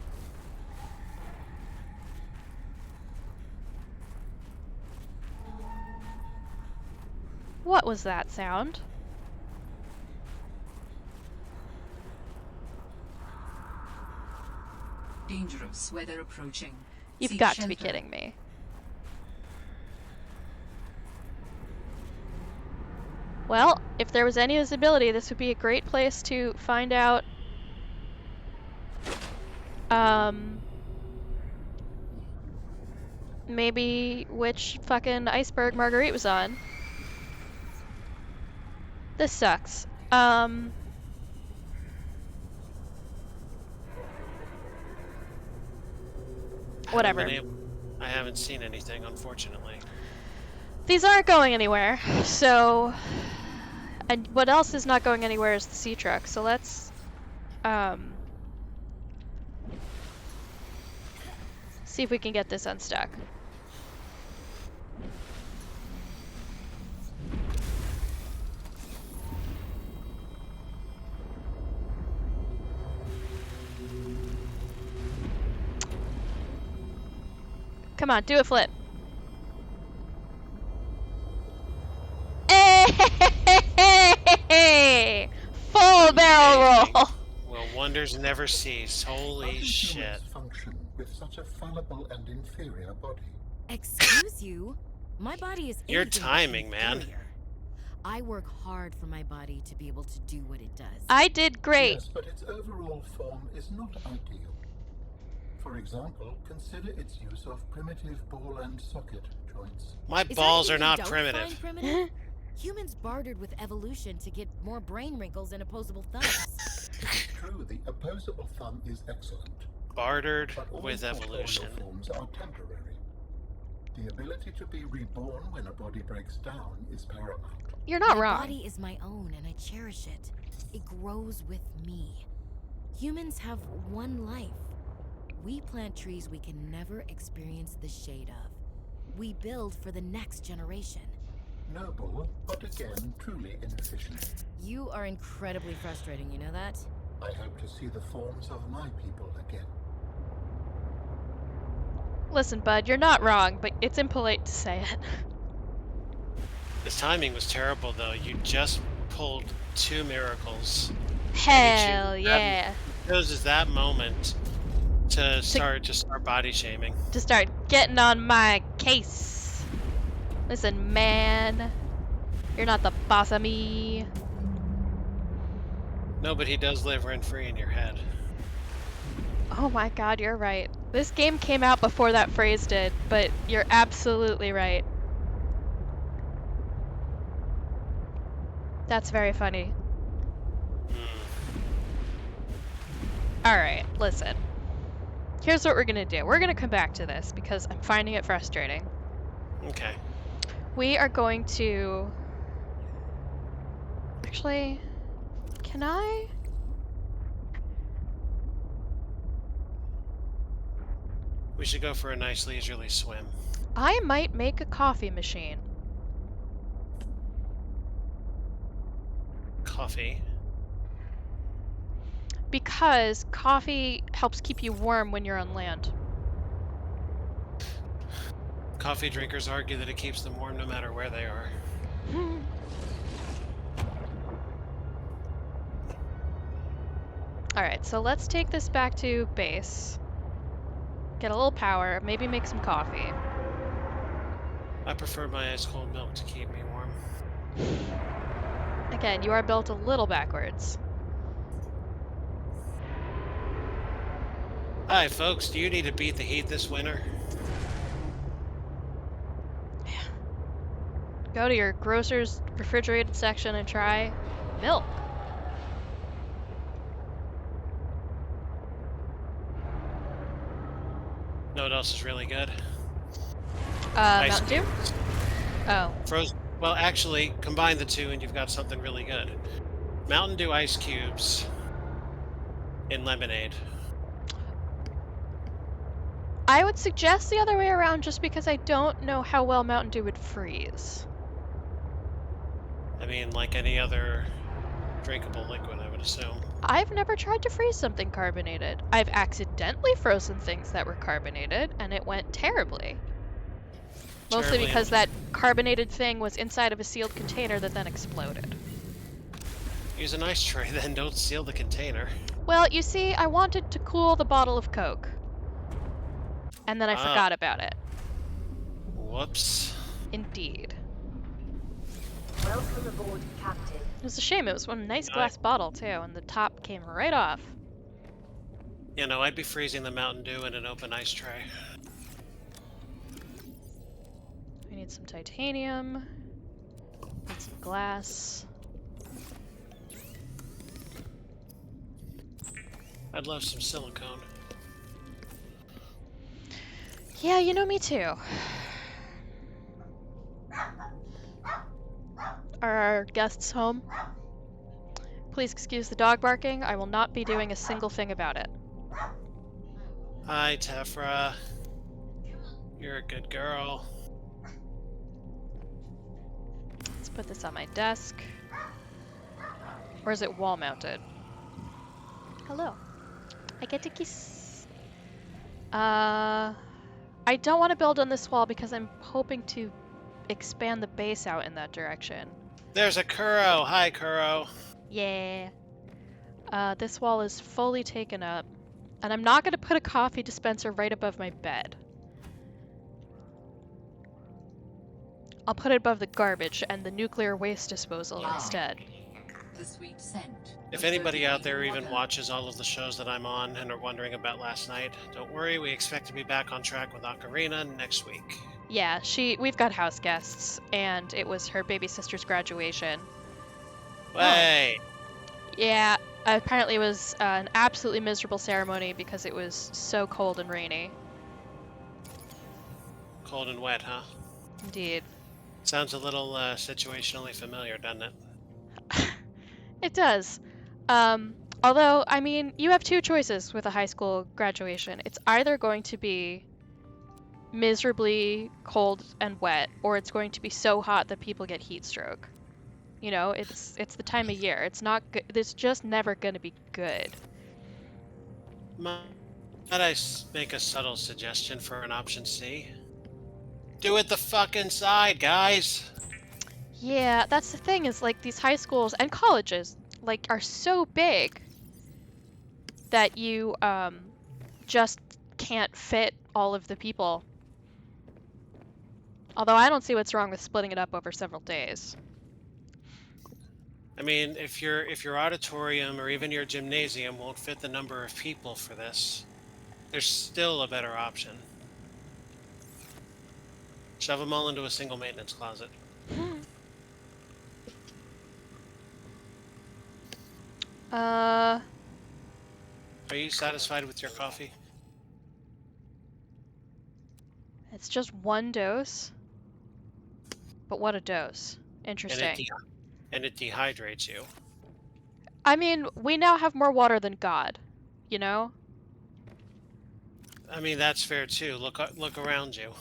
What was that sound? Dangerous weather approaching. You've Seek got to be shelter. kidding me. Well, if there was any visibility, this would be a great place to find out maybe which fucking iceberg Marguerite was on. This sucks. Whatever. I haven't seen anything, unfortunately. These aren't going anywhere, so... And what else is not going anywhere is the sea truck, so let's... see if we can get this unstuck. Come on, do a flip. Hey! Full barrel roll! Will wonders never cease? Holy How do shit. humans function with such a fallible and inferior body? Excuse you? My body is Your anything but timing, man. inferior. I work hard for my body to be able to do what it does. I did great. Yes, but its overall form is not ideal. For example, consider its use of primitive ball and socket joints. My Is there balls are anything you not don't primitive. find primitive? Humans bartered with evolution to get more brain wrinkles and opposable thumbs. True, the opposable thumb is excellent, Bartered but all with corporeal evolution. forms are temporary. The ability to be reborn when a body breaks down is paramount. You're not My wrong. body is my own and I cherish it. It grows with me. Humans have one life. We plant trees we can never experience the shade of. We build for the next generation. Noble, but again, truly inefficient. You are incredibly frustrating, you know that? I hope to see the forms of my people again. Listen, bud, you're not wrong, but it's impolite to say it. This timing was terrible, though. You just pulled 2 miracles. Hell yeah. He chooses that moment to start body shaming. To start getting on my case. Listen, man. You're not the boss of me. No, but he does live rent-free in your head. Oh my god, you're right. This game came out before that phrase did, but you're absolutely right. That's very funny. Alright, listen. Here's what we're gonna do. We're gonna come back to this because I'm finding it frustrating. Okay. We are going to... Actually, can I? We should go for a nice leisurely swim. I might make a coffee machine. Coffee. Because coffee helps keep you warm when you're on land. Coffee drinkers argue that it keeps them warm no matter where they are. Alright, so let's take this back to base. Get a little power, maybe make some coffee. I prefer my ice cold milk to keep me warm. Again, you are built a little backwards. Hi, folks. Do you need to beat the heat this winter? Go to your grocer's refrigerated section and try milk. Know what else is really good? Mountain Dew? cubes. Oh. Frozen. Well, actually, combine the two and you've got something really good. Mountain Dew ice cubes in lemonade. I would suggest the other way around just because I don't know how well Mountain Dew would freeze. I mean, like any other drinkable liquid, I would assume. I've never tried to freeze something carbonated. I've accidentally frozen things that were carbonated, and it went terribly. Mostly Terribly because that carbonated thing was inside of a sealed container that then exploded. Use an ice tray, then don't seal the container. Well, you see, I wanted to cool the bottle of Coke. And then I forgot about it. Whoops. Indeed. Welcome aboard, Captain. It was a shame, it was one nice glass bottle too, and the top came right off. You know, I'd be freezing the Mountain Dew in an open ice tray. We need some titanium. Need some glass. I'd love some silicone. Yeah, you know, me too. Are our guests home? Please excuse the dog barking. I will not be doing a single thing about it. Hi, Tephra. You're a good girl. Let's put this on my desk. Or is it wall mounted? Hello. I get to kiss. I don't want to build on this wall because I'm hoping to expand the base out in that direction. There's a Kuro. Hi, Kuro. Yeah. This wall is fully taken up. And I'm not going to put a coffee dispenser right above my bed. I'll put it above the garbage and the nuclear waste disposal instead. The sweet scent. If anybody out there even watches all of the shows that I'm on and are wondering about last night, don't worry, we expect to be back on track with Ocarina next week. Yeah, we've got house guests, and it was her baby sister's graduation. Hey! Yeah, apparently it was an absolutely miserable ceremony because it was so cold and rainy. Cold and wet, huh? Indeed. Sounds a little situationally familiar, doesn't it? It does. Although, I mean, you have two choices with a high school graduation. It's either going to be miserably cold and wet, or it's going to be so hot that people get heat stroke. You know, it's the time of year. It's not good. It's just never going to be good. Might I make a subtle suggestion for an option C? Do it the fuck inside, guys! Yeah, that's the thing is like these high schools and colleges like are so big that you just can't fit all of the people. Although I don't see what's wrong with splitting it up over several days. I mean, if your auditorium or even your gymnasium won't fit the number of people for this, there's still a better option. Shove them all into a single maintenance closet. Uh, Are you satisfied with your coffee? it's just one dose. But what a dose. Interesting. And it dehydrates you. I mean, we now have more water than God, you know? I mean, that's fair too. Look around you.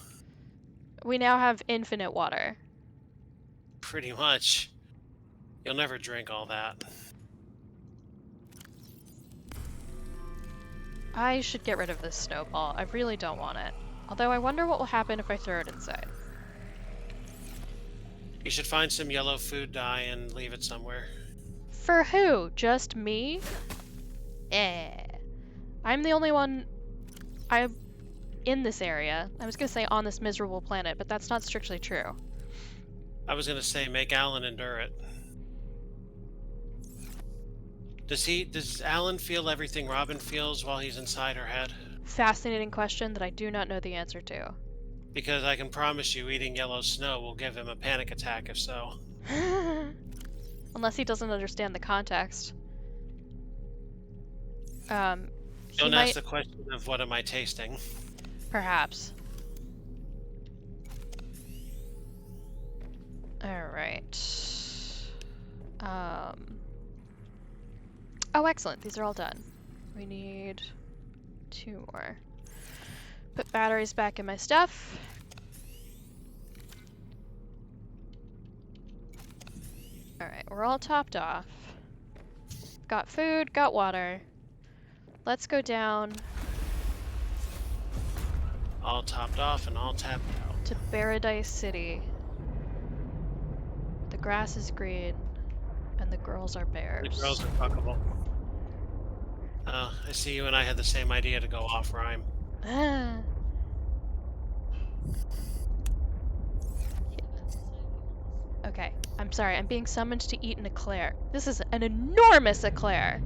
We now have infinite water. Pretty much. You'll never drink all that. I should get rid of this snowball. I really don't want it. Although I wonder what will happen if I throw it inside. You should find some yellow food dye and leave it somewhere. For who? Just me? I'm the only one I'm in this area. I was gonna say on this miserable planet, but that's not strictly true. I was gonna say make Alan endure it. Does Alan feel everything Robin feels while he's inside her head? Fascinating question that I do not know the answer to. Because I can promise you eating yellow snow will give him a panic attack if so. Unless he doesn't understand the context. Don't He ask might... the question of what am I tasting. Perhaps. Alright. Oh, excellent. These are all done. We need 2 more. Put batteries back in my stuff. Alright, we're all topped off. Got food, got water. Let's go down All topped off and all tapped out. to Paradise City. The grass is green, and the girls are bears. The girls are fuckable. I see you and I had the same idea to go off rhyme. Okay, I'm sorry, I'm being summoned to eat an eclair. This is an enormous eclair!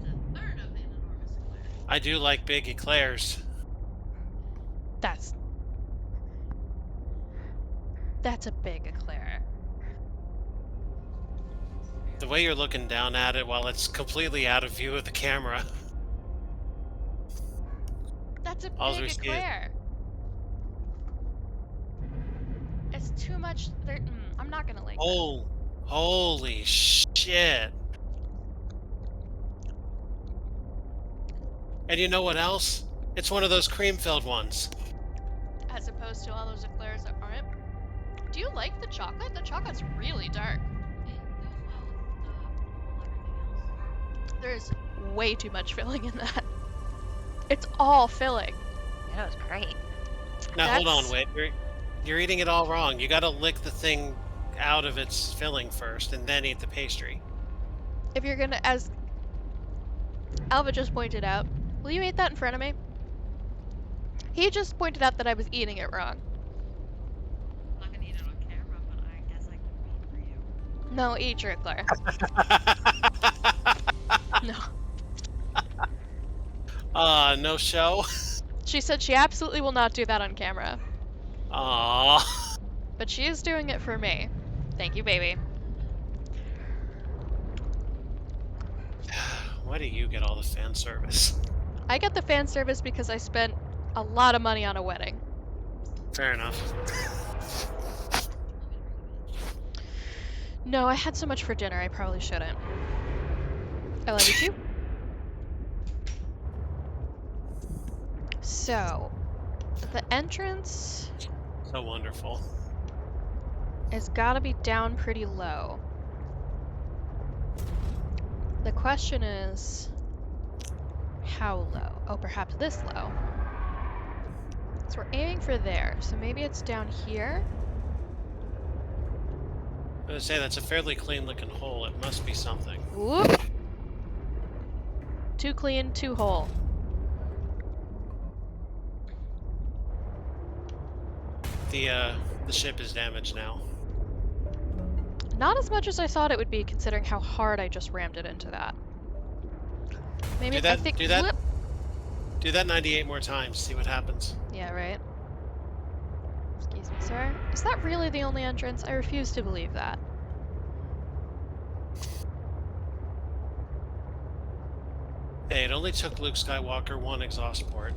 I do like big eclairs. That's a big eclair. The way you're looking down at it while it's completely out of view of the camera. That's a All big we see is- eclair! It's too much. I'm not gonna like that. Oh, holy shit. And you know what else? It's one of those cream-filled ones. As opposed to all those eclairs that aren't. Do you like the chocolate? The chocolate's really dark. There's way too much filling in that. It's all filling. That was great. Now hold on, That's- Whit. You're eating it all wrong. You gotta lick the thing out of its filling first and then eat the pastry. If you're gonna, as Alva just pointed out, will you eat that in front of me? He just pointed out that I was eating it wrong. I'm not gonna eat it on camera, but I guess I can read for you. No, eat your eclair. No. No show? She said she absolutely will not do that on camera. Aww. But she is doing it for me. Thank you, baby. Why do you get all the fan service? I get the fan service because I spent a lot of money on a wedding. Fair enough. No, I had so much for dinner, I probably shouldn't. I love you too. So, the entrance So wonderful. has gotta be down pretty low. The question is, how low? Oh, perhaps this low. So we're aiming for there. So maybe it's down here. I was gonna say that's a fairly clean looking hole. It must be something. Whoop! Too clean, too whole. The ship is damaged now. Not as much as I thought it would be, considering how hard I just rammed it into that. Maybe Do that. I think Do that. whoop. Do that 98 more times. See what happens. Yeah, right. Excuse me, sir. Is that really the only entrance? I refuse to believe that. Hey, it only took Luke Skywalker one exhaust port.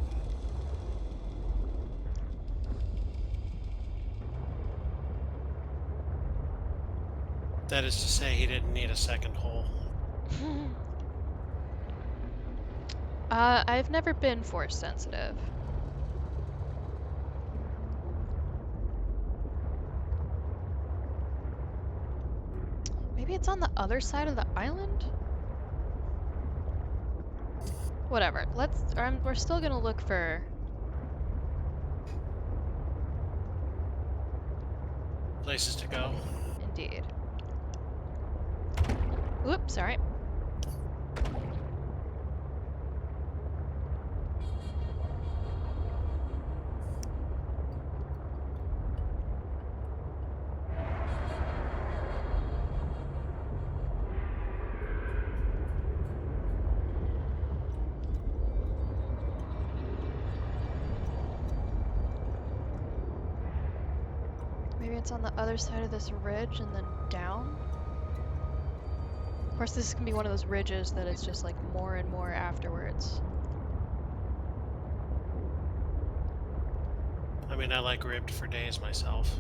That is to say, he didn't need a second hole. I've never been force sensitive. Maybe it's on the other side of the island? Whatever. We're still gonna look for... Places to go. Indeed. Oops, sorry. Maybe it's on the other side of this ridge and then down? Of course, this can be one of those ridges that is just like more and more afterwards. I mean, I like ribbed for days myself.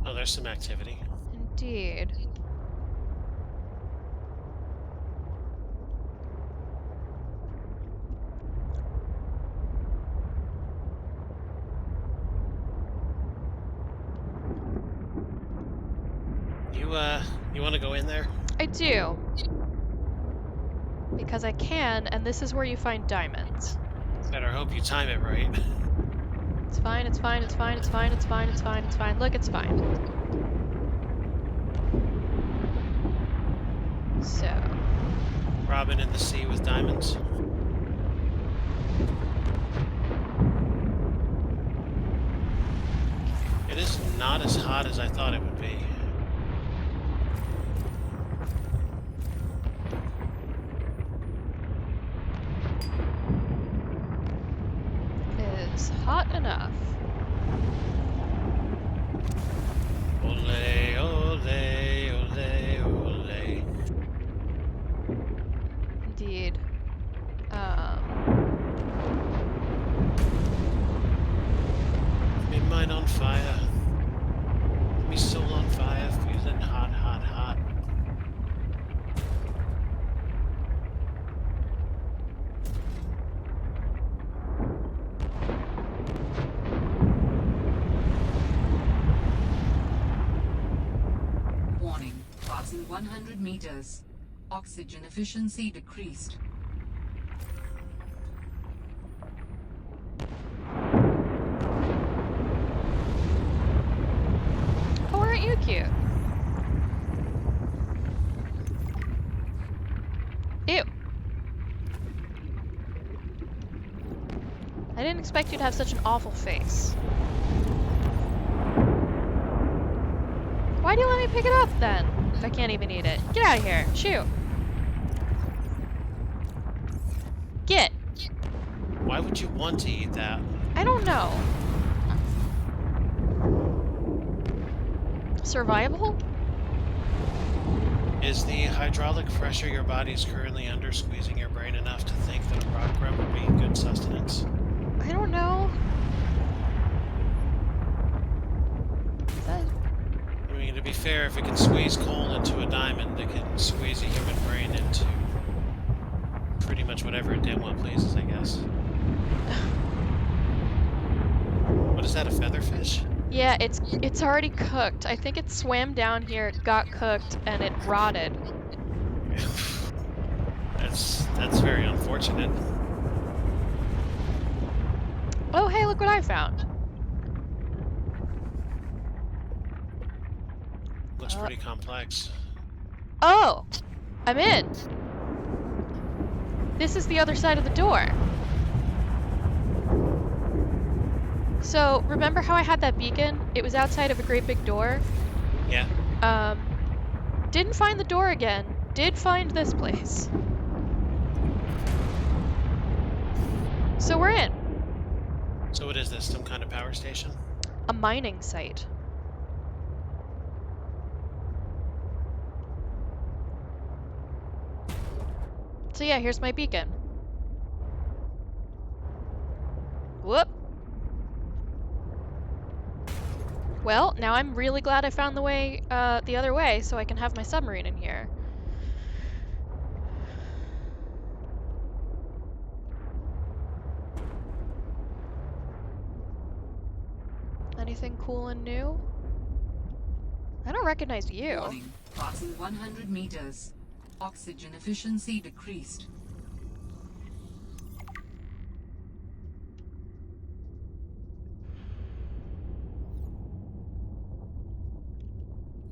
Oh, there's some activity. Indeed. You want to go in there? I do. Because I can, and this is where you find diamonds. Better hope you time it right. It's fine, it's fine, it's fine, it's fine, it's fine, it's fine, it's fine. Look, it's fine. So. Robin in the sea with diamonds. It is not as hot as I thought it would be. It is hot enough. Ole, ole, ole, ole. Indeed. Me mine on fire. Me soul on fire, feeling hot, hot, hot. Warning. Passing 100 meters. Oxygen efficiency decreased. Oh, aren't you cute? Ew. I didn't expect you to have such an awful face. Why do you let me pick it up then? If I can't even eat it. Get out of here. Shoo. Get. Why would you want to eat that? I don't know. Survival? Is the hydraulic pressure your body's currently under squeezing your brain enough to think that a rock grub would be good sustenance? I don't know. I mean, to be fair, if it can squeeze coal into a diamond, it can squeeze a human brain into pretty much whatever it damn well pleases, I guess. What is that, a featherfish? Yeah, it's already cooked. I think it swam down here, got cooked, and it rotted. That's That's very unfortunate. Oh, hey, look what I found. Looks pretty complex. Oh, I'm in. This is the other side of the door. So, remember how I had that beacon? It was outside of a great big door. Yeah. Didn't find the door again. Did find this place. So we're in. So what is this? Some kind of power station? A mining site. So yeah, here's my beacon. Whoop. Well, now I'm really glad I found the way, the other way, so I can have my submarine in here. Anything cool and new? I don't recognize you. Warning. Passing 100 meters. Oxygen efficiency decreased.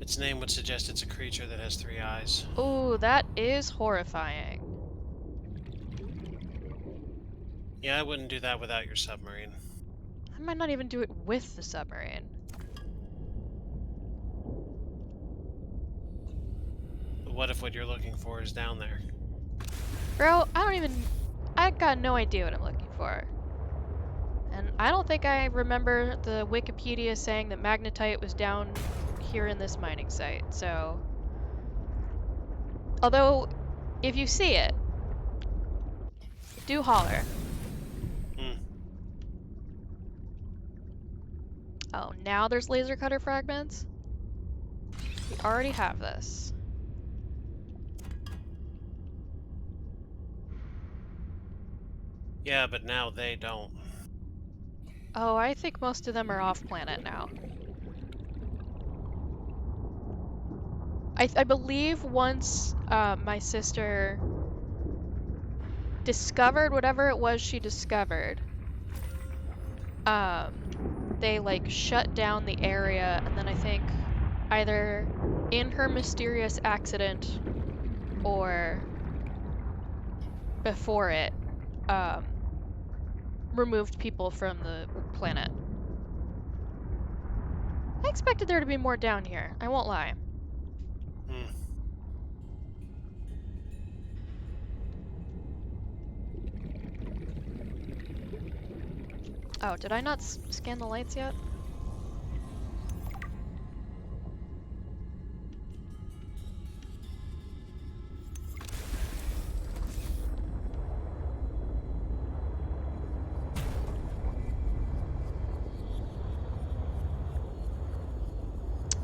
Its name would suggest it's a creature that has 3 eyes. Ooh, that is horrifying. Yeah, I wouldn't do that without your submarine. I might not even do it with the submarine. But what if what you're looking for is down there? Bro, I got no idea what I'm looking for. And I don't think I remember the Wikipedia saying that magnetite was down here in this mining site, so... Although, if you see it, do holler. Oh, now there's laser cutter fragments? We already have this. Yeah, but now they don't. Oh, I think most of them are off-planet now. I believe once my sister discovered whatever it was she discovered, they like shut down the area, and then I think either in her mysterious accident or before it, removed people from the planet. I expected there to be more down here, I won't lie. Oh, did I not scan the lights yet?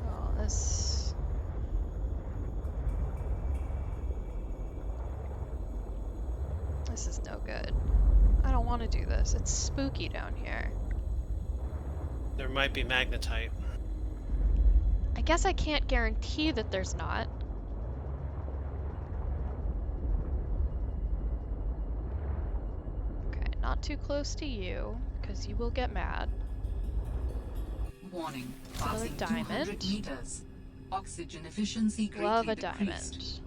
Oh, this... This is no good. I don't want to do this. It's spooky down here. There might be magnetite. I guess I can't guarantee that there's not. Okay, not too close to you, because you will get mad. Warning. Another Passing diamond. 200 meters. Oxygen efficiency greatly Love a decreased. diamond.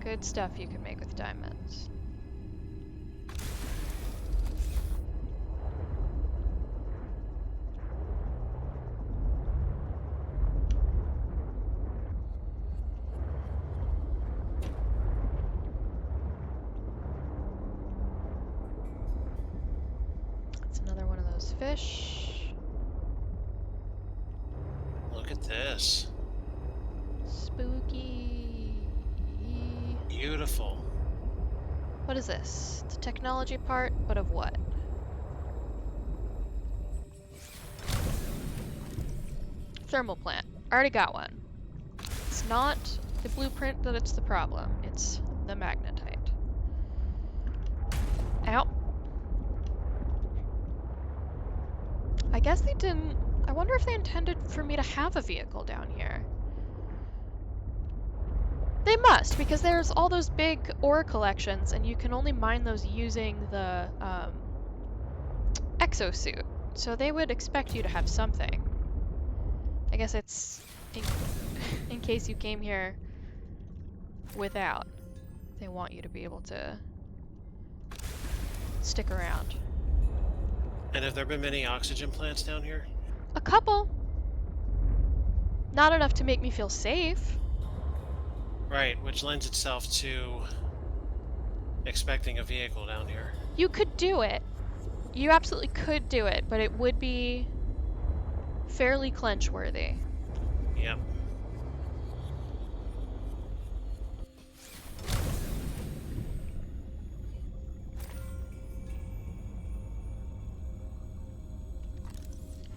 Good stuff you can make with diamonds. It's another one of those fish. Look at this. Spooky. Beautiful. What is this? It's a technology part, but of what? Thermal plant. Already got one. It's not the blueprint that it's the problem. It's the magnetite. Ow. I guess they didn't... I wonder if they intended for me to have a vehicle down here. They must, because there's all those big ore collections, and you can only mine those using the exosuit. So they would expect you to have something. I guess it's in case you came here without. They want you to be able to stick around. And have there been many oxygen plants down here? A couple. Not enough to make me feel safe. Right, which lends itself to expecting a vehicle down here. You could do it. You absolutely could do it, but it would be fairly clench-worthy. Yep.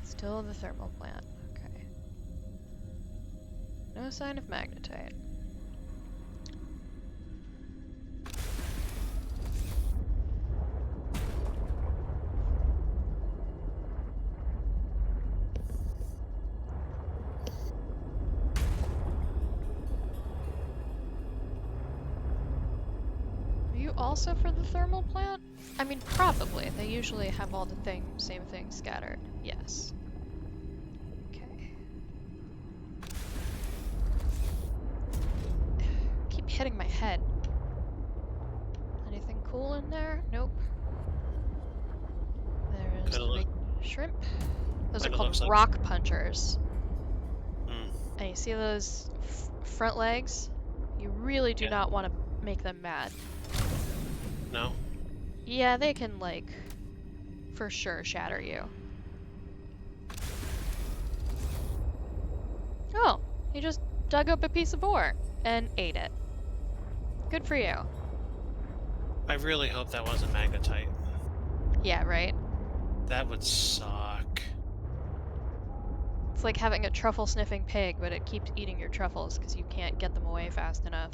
Still the thermal plant. Okay. No sign of magnetite. Are you also for the thermal plant? I mean, probably. They usually have all the same things scattered. Yes. Okay. Keep hitting my head. Anything cool in there? Nope. There's the big shrimp. Those are called rock punchers. And you see those front legs? You really do not want to make them mad. No? Yeah, they can, like, for sure shatter you. Oh, he just dug up a piece of ore and ate it. Good for you. I really hope that wasn't magnetite. Yeah, right? That would suck. It's like having a truffle-sniffing pig, but it keeps eating your truffles because you can't get them away fast enough.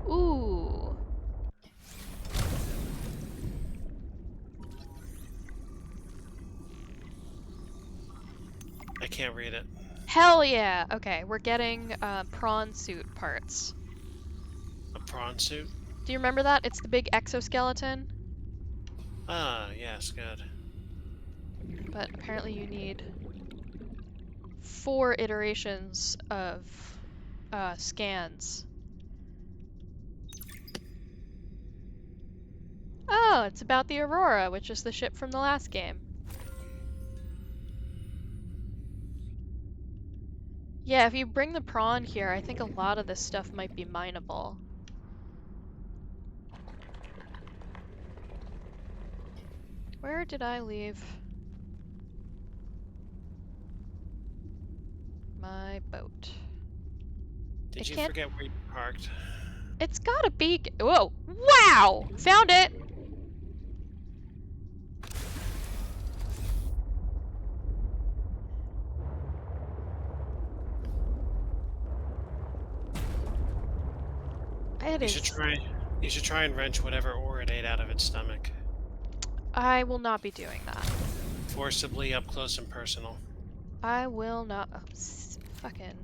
Ooh. I can't read it. Hell yeah! Okay, we're getting prawn suit parts. A prawn suit? Do you remember that? It's the big exoskeleton. Ah, yes, good. But apparently you need 4 iterations of scans. Oh, it's about the Aurora, which is the ship from the last game. Yeah, if you bring the prawn here, I think a lot of this stuff might be mineable. Where did I leave my boat? Did you forget where you parked? It's gotta be. Whoa! Wow! Found it! You should try and wrench whatever ore it ate out of its stomach. I will not be doing that. Forcibly, up close and personal. I will not. Oh, fucking.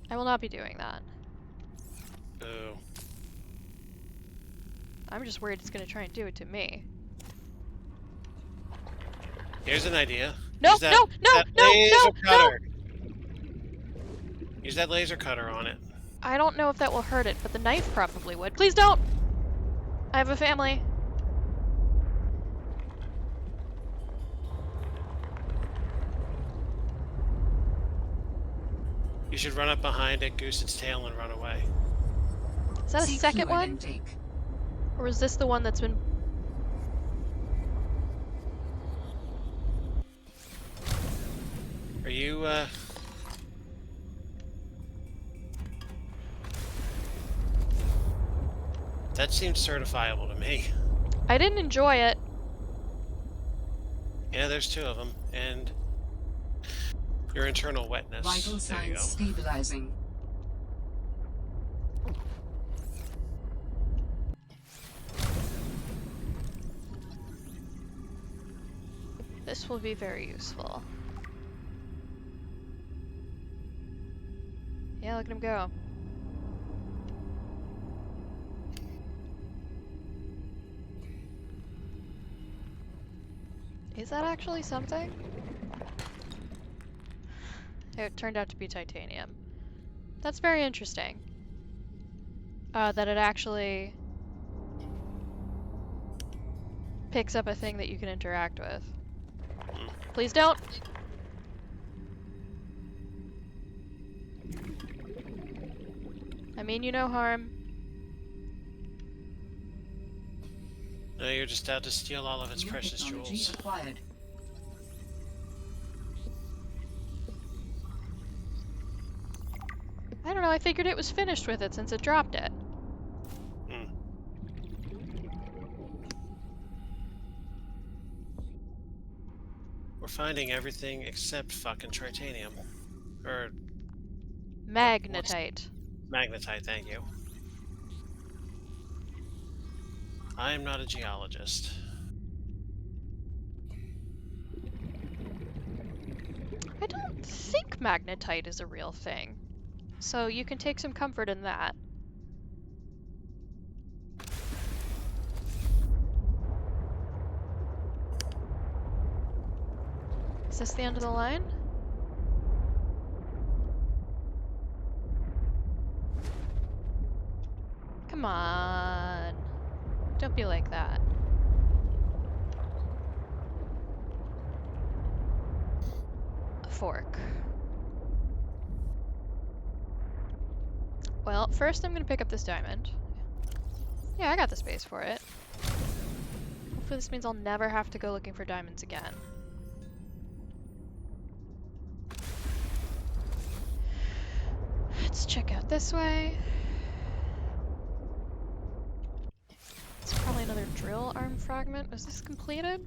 I will not be doing that. Ooh. I'm just worried it's gonna try and do it to me. Here's an idea. No, no, no, no, no! Use that laser cutter on it. I don't know if that will hurt it, but the knife probably would. Please don't! I have a family. You should run up behind it, goose its tail, and run away. Is that a second one? Or is this the one that's been... Are you, That seems certifiable to me. I didn't enjoy it. Yeah, there's 2 of them, and your internal wetness. Vital signs stabilizing. This will be very useful. Yeah, look at him go. Is that actually something? It turned out to be titanium. That's very interesting. That it actually picks up a thing that you can interact with. Please don't! I mean you no harm. No, you're just out to steal all of its New precious technology jewels. acquired. I don't know, I figured it was finished with it since it dropped it. We're finding everything except fucking tritanium. Or Magnetite. magnetite, thank you. I am not a geologist. I don't think magnetite is a real thing. So you can take some comfort in that. Is this the end of the line? Come on. Don't be like that. A fork. Well, first I'm gonna pick up this diamond. Yeah, I got the space for it. Hopefully this means I'll never have to go looking for diamonds again. Let's check out this way. It's probably another drill arm fragment. Was this completed?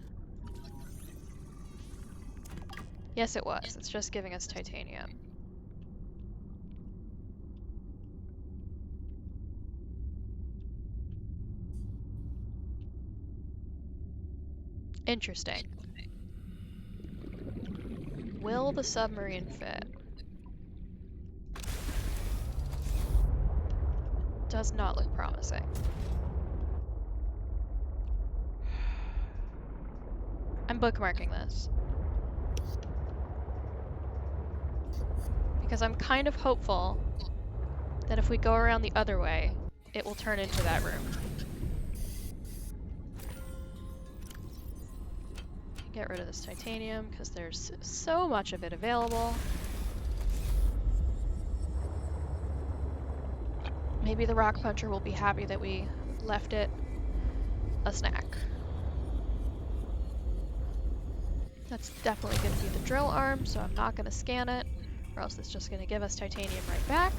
Yes, it was. It's just giving us titanium. Interesting. Will the submarine fit? Does not look promising. I'm bookmarking this. Because I'm kind of hopeful that if we go around the other way, it will turn into that room. Get rid of this titanium, because there's so much of it available. Maybe the rock puncher will be happy that we left it a snack. That's definitely going to be the drill arm, so I'm not going to scan it, or else it's just going to give us titanium right back.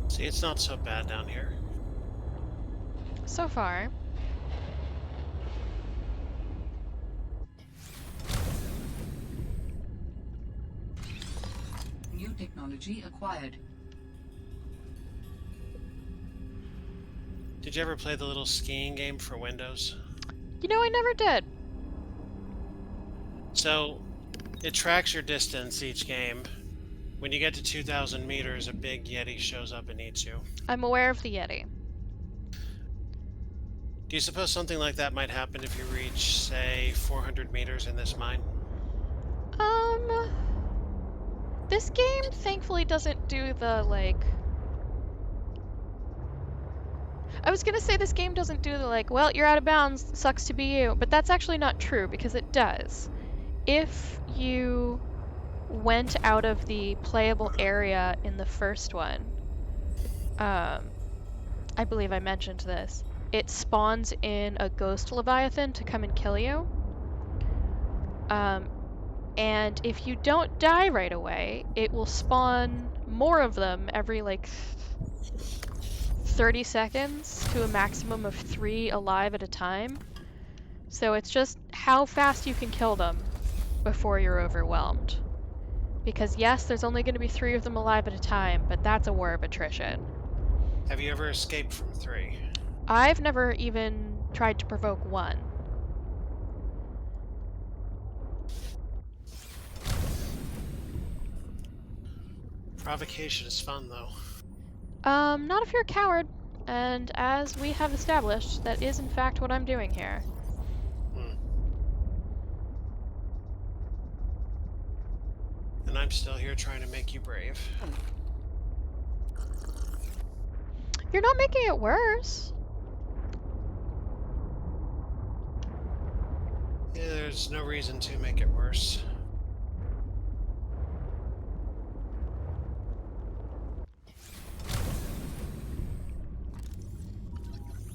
See, it's not so bad down here. So far. New technology acquired. Did you ever play the little skiing game for Windows? You know, I never did. So, it tracks your distance each game. When you get to 2,000 meters, a big Yeti shows up and eats you. I'm aware of the Yeti. Do you suppose something like that might happen if you reach, say, 400 meters in this mine? This game thankfully doesn't do the, like... I was gonna say this game doesn't do the, like, well, you're out of bounds, sucks to be you, but that's actually not true, because it does. If you went out of the playable area in the first one, I believe I mentioned this, it spawns in a ghost leviathan to come and kill you. And if you don't die right away, it will spawn more of them every like 30 seconds to a maximum of 3 alive at a time. So it's just how fast you can kill them before you're overwhelmed. Because yes, there's only going to be 3 of them alive at a time, but that's a war of attrition. Have you ever escaped from 3? I've never even tried to provoke one. Provocation is fun, though. Not if you're a coward. And as we have established, that is in fact what I'm doing here. Hmm. And I'm still here trying to make you brave. You're not making it worse. Yeah, there's no reason to make it worse.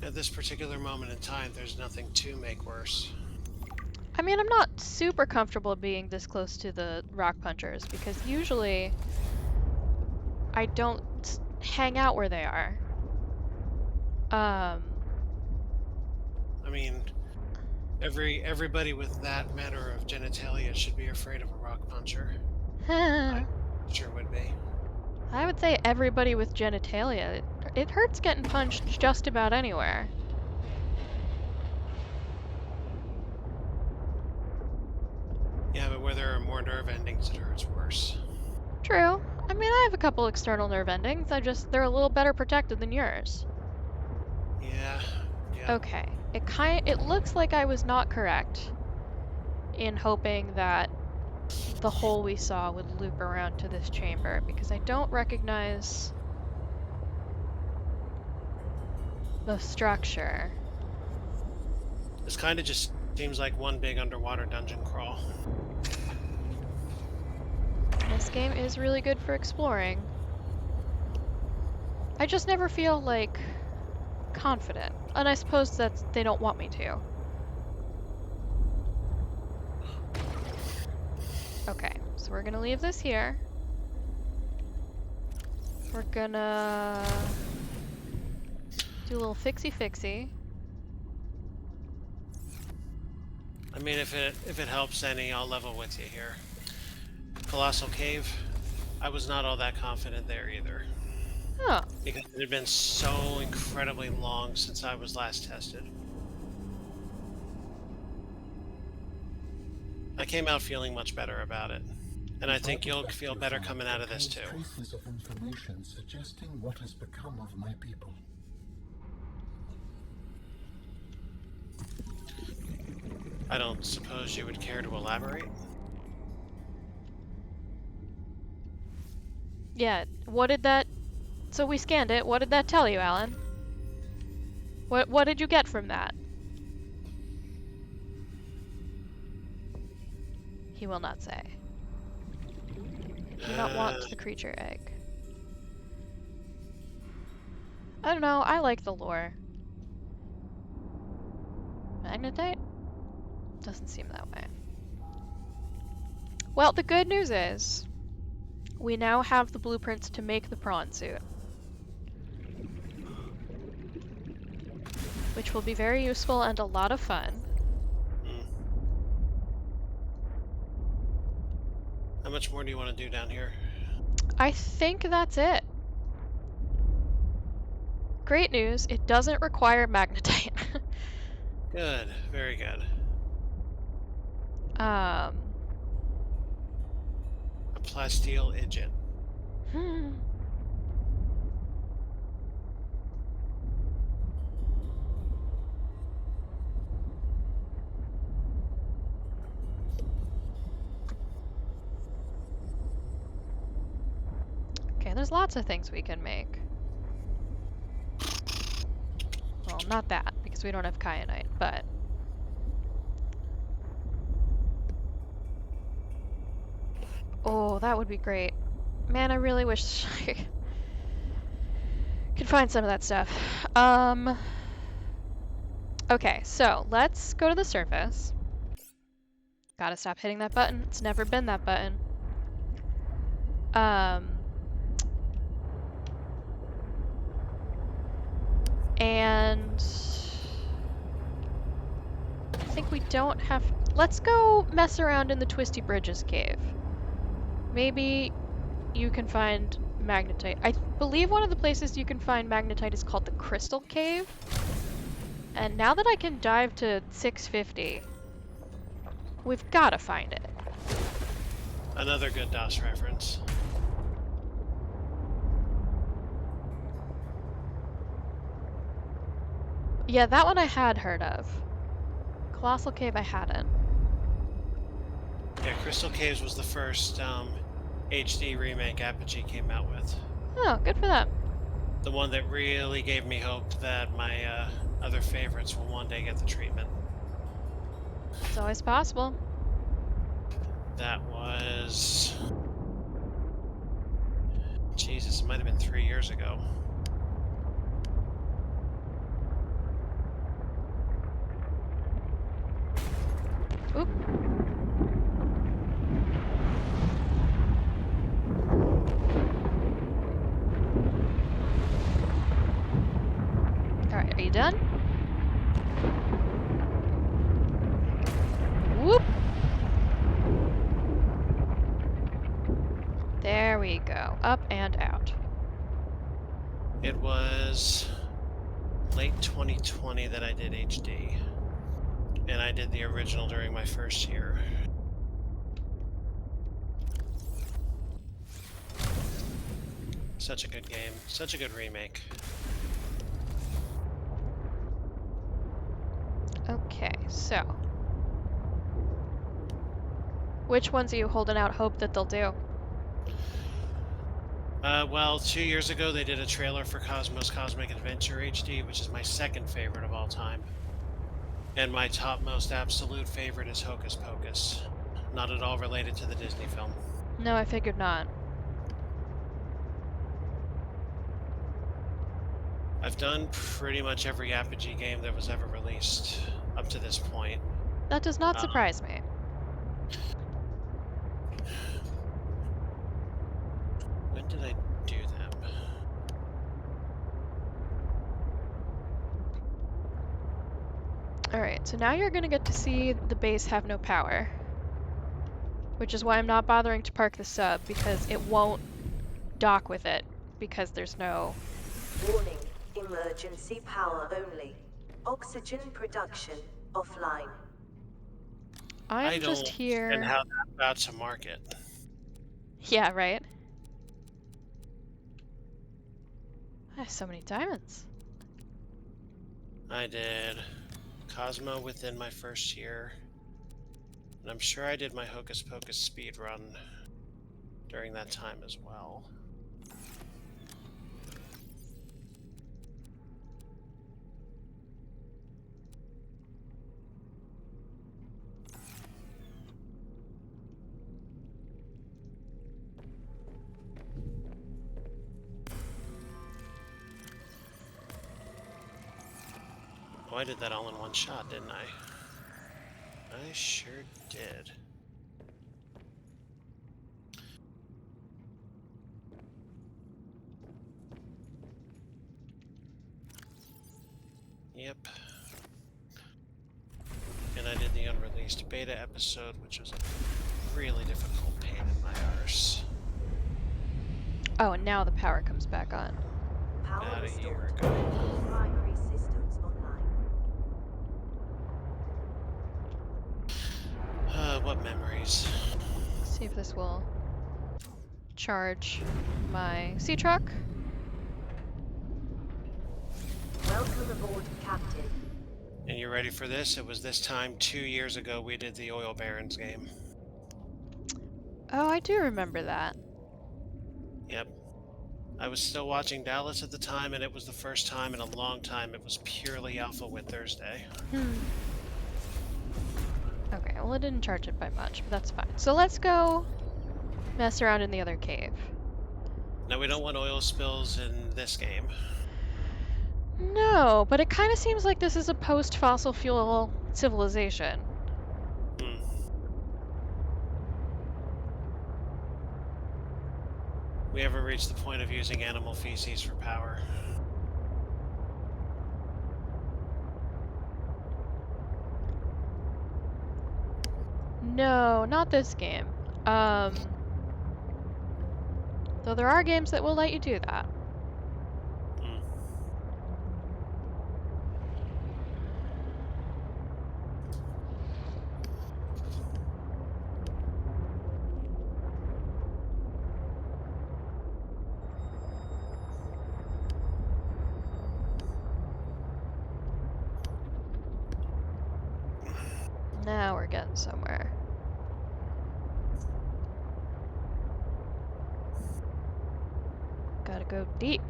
At this particular moment in time, there's nothing to make worse. I mean, I'm not super comfortable being this close to the rock punchers because usually I don't hang out where they are. I mean, everybody with that manner of genitalia should be afraid of a rock puncher. I sure would be. I would say everybody with genitalia. It hurts getting punched just about anywhere. Yeah, but where there are more nerve endings, it hurts worse. True. I mean, I have a couple external nerve endings. They're a little better protected than yours. Yeah. Yeah. Okay. It looks like I was not correct in hoping that the hole we saw would loop around to this chamber because I don't recognize the structure. This kind of just seems like one big underwater dungeon crawl. This game is really good for exploring. I just never feel, like, confident. And I suppose that's they don't want me to. Okay, so we're gonna leave this here. We're gonna do a little fixie-fixie. I mean, if it helps any, I'll level with you here. Colossal Cave, I was not all that confident there either. Oh. Because it had been so incredibly long since I was last tested. I came out feeling much better about it. And I think you'll feel better coming out of this too. Traces of information suggesting what has become of my people. I don't suppose you would care to elaborate? Yeah, what did that... So we scanned it. What did that tell you, Alan? What did you get from that? He will not say. Do not want the creature egg. I don't know, I like the lore. Magnetite? Doesn't seem that way. Well, the good news is, we now have the blueprints to make the prawn suit. Which will be very useful and a lot of fun. How much more do you want to do down here? I think that's it. Great news, it doesn't require magnetite. Good, very good. Um. A plasteel idjit. Okay, there's lots of things we can make. Well, not that, because we don't have kyanite, but... Oh, that would be great. Man, I really wish I could find some of that stuff. Okay, so let's go to the surface. Gotta stop hitting that button. It's never been that button. And I think we don't have... Let's go mess around in the Twisty Bridges cave. Maybe you can find magnetite. I believe one of the places you can find magnetite is called the Crystal Cave. And now that I can dive to 650, We've gotta find it. Another good DOS reference. Yeah, that one I had heard of. Colossal Cave I hadn't. Yeah, Crystal Caves was the first HD remake Apogee came out with. Oh, good for them. The one that really gave me hope that my other favorites will one day get the treatment. It's always possible. That was... Jesus, it might have been 3 years ago. Oop. Alright, are you done? Whoop! There we go. Up and out. It was late 2020 that I did HD. And I did the original during my first year. Such a good game. Such a good remake. Okay, so. Which ones are you holding out hope that they'll do? Well, 2 years ago they did a trailer for Cosmos Cosmic Adventure HD, which is my second favorite of all time. And my topmost absolute favorite is Hocus Pocus. Not at all related to the Disney film. No, I figured not. I've done pretty much every Apogee game that was ever released up to this point. That does not surprise me. When did I do them? Alright, so now you're gonna get to see the base have no power. Which is why I'm not bothering to park the sub, because it won't dock with it, because there's no... Warning, emergency power only. Oxygen production offline. I I'm don't just here... understand how that's about to market. Yeah, right? I have so many diamonds. I did Cosmo within my first year. And I'm sure I did my Hocus Pocus speed run during that time as well. Oh, I did that all in one shot, didn't I? I sure did. Yep. And I did the unreleased beta episode, which was a really difficult pain in my arse. Oh, and now the power comes back on. Power About a restored. year ago. Primary systems online. What memories? See if this will charge my sea truck. Welcome aboard, Captain. And you ready for this? It was this time 2 years ago we did the Oil Barons game. Oh, I do remember that. Yep. I was still watching Dallas at the time, and it was the first time in a long time it was purely AlphaWet Thursday. Okay, well it didn't charge it by much, but that's fine. So let's go mess around in the other cave. Now, we don't want oil spills in this game. No, but it kind of seems like this is a post-fossil fuel civilization. Hmm. We ever reached the point of using animal feces for power? No, not this game. Though there are games that will let you do that. Hmm. getting somewhere. Gotta go deep.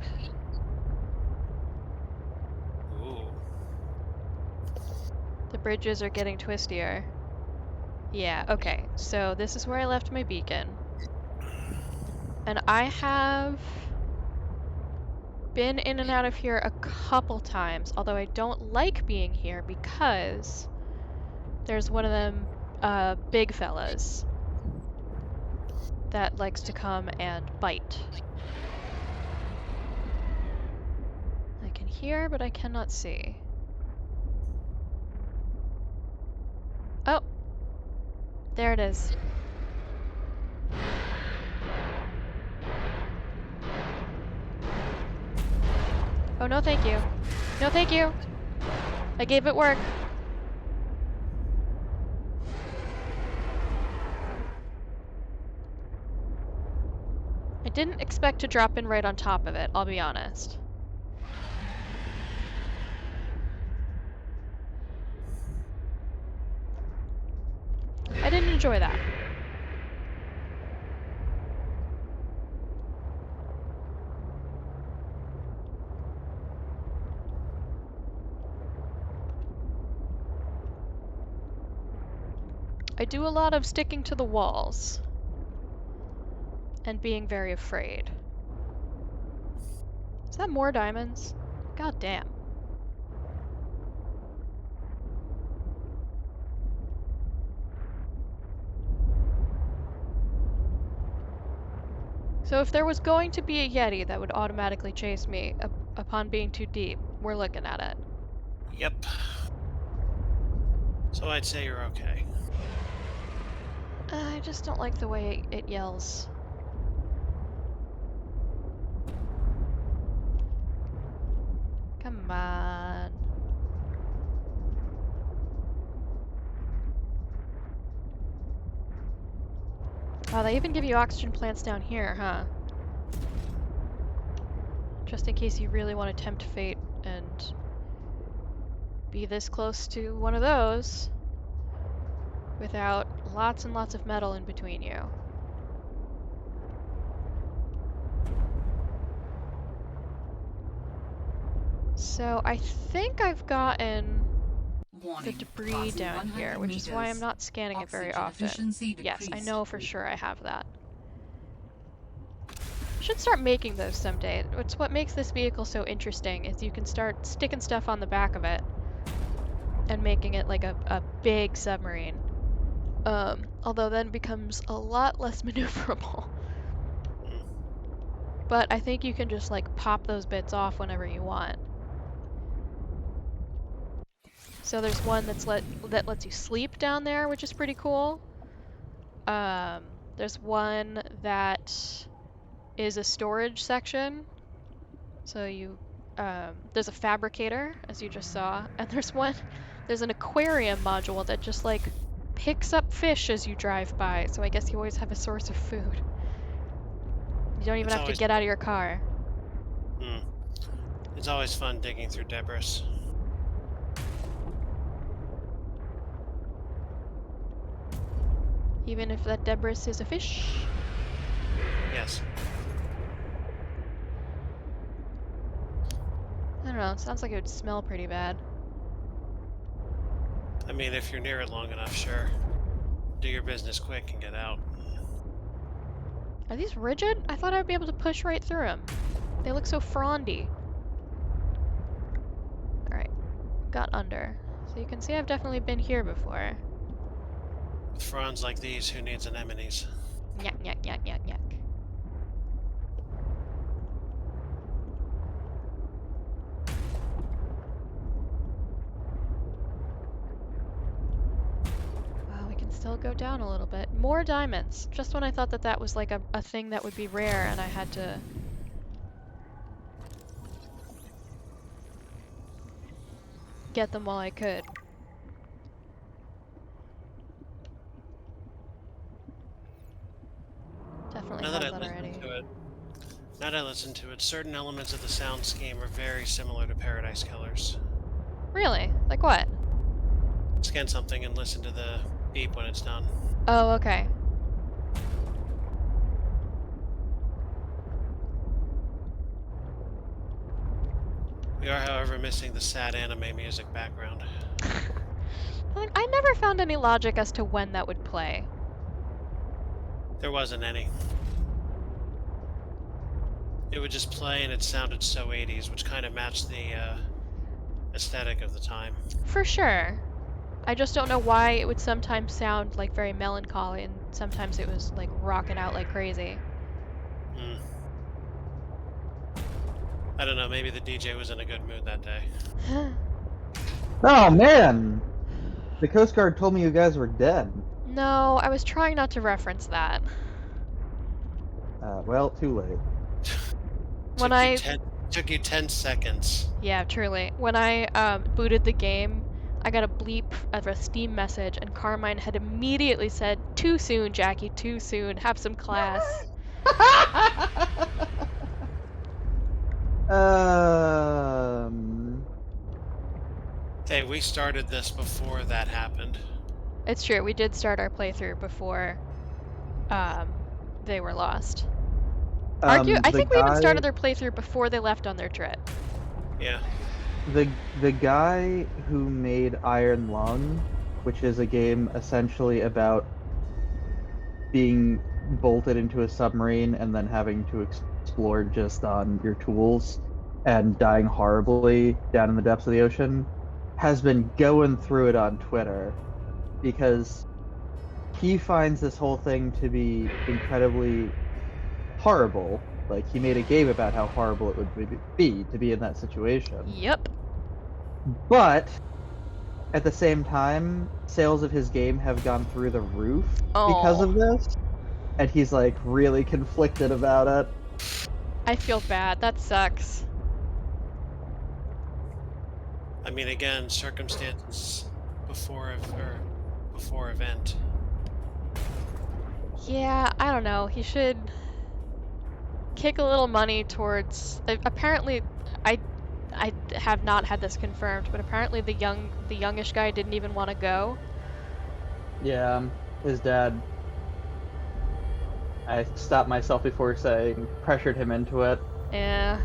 Ooh. The bridges are getting twistier. Yeah, okay. So this is where I left my beacon. And I have been in and out of here a couple times, although I don't like being here because there's one of them big fellas that likes to come and bite. I can hear, but I cannot see. Oh! There it is. Oh, no thank you. No thank you! I gave it work. I didn't expect to drop in right on top of it, I'll be honest. I didn't enjoy that. I do a lot of sticking to the walls and being very afraid. Is that more diamonds? God damn. So if there was going to be a Yeti that would automatically chase me upon being too deep, we're looking at it. Yep. So I'd say you're okay. I just don't like the way it yells. Come on. Oh, they even give you oxygen plants down here, huh? Just in case you really want to tempt fate and be this close to one of those without lots and lots of metal in between you. So I think I've gotten the Warning. debris Passing down 100 here, which is why I'm meters. not scanning it very Oxygen often. efficiency Yes, I decreased. know for sure I have that. I should start making those someday. It's what makes this vehicle so interesting is you can start sticking stuff on the back of it and making it like a big submarine. Although then it becomes a lot less maneuverable. But I think you can just like pop those bits off whenever you want. So there's one that lets you sleep down there, which is pretty cool. There's one that is a storage section. So there's a fabricator, as you just saw, and there's an aquarium module that just like picks up fish as you drive by. So I guess you always have a source of food. You don't even It's have to always- get out of your car. It's always fun digging through debris. Even if that debris is a fish. Yes. I don't know, it sounds like it would smell pretty bad. I mean, if you're near it long enough, sure. Do your business quick and get out. Are these rigid? I thought I'd be able to push right through them. They look so frondy. Alright, got under. So you can see I've definitely been here before. With fronds like these, who needs anemones? Yuck, yuck, yuck, yuck, yuck. Wow, we can still go down a little bit. More diamonds. Just when I thought that that was like a thing that would be rare and I had to... get them while I could. Definitely Now have that I that listen already. to it, now that I listen to it, certain elements of the sound scheme are very similar to Paradise Killers. Really? Like what? Scan something and listen to the Beep when it's done. Oh, okay. We are, however, missing the sad anime music background. I never found any logic as to when that would play. There wasn't any. It would just play and it sounded so 80s, which kind of matched the aesthetic of the time. For sure. I just don't know why it would sometimes sound like very melancholy and sometimes it was like rocking out like crazy. Hmm. I don't know, maybe the DJ was in a good mood that day. Oh man! The Coast Guard told me you guys were dead. No, I was trying not to reference that. Well, too late. Took you 10 seconds. Yeah, truly. When I booted the game, I got a bleep of a Steam message, and Carmine had immediately said, "Too soon, Jackie, too soon. Have some class." Hey, we started this before that happened. It's true, we did start our playthrough before they were lost. I think we even started their playthrough before they left on their trip. Yeah. The guy who made Iron Lung, which is a game essentially about being bolted into a submarine and then having to explore just on your tools and dying horribly down in the depths of the ocean, has been going through it on Twitter because he finds this whole thing to be incredibly horrible. Like, he made a game about how horrible it would be to be in that situation. Yep. But at the same time, sales of his game have gone through the roof because of this, and he's like really conflicted about it. I feel bad. That sucks. I mean, again, circumstances before event. Yeah, I don't know. He should kick a little money towards. Apparently, I have not had this confirmed, but apparently the youngish guy didn't even want to go. Yeah, his dad. I stopped myself before saying pressured him into it. Yeah.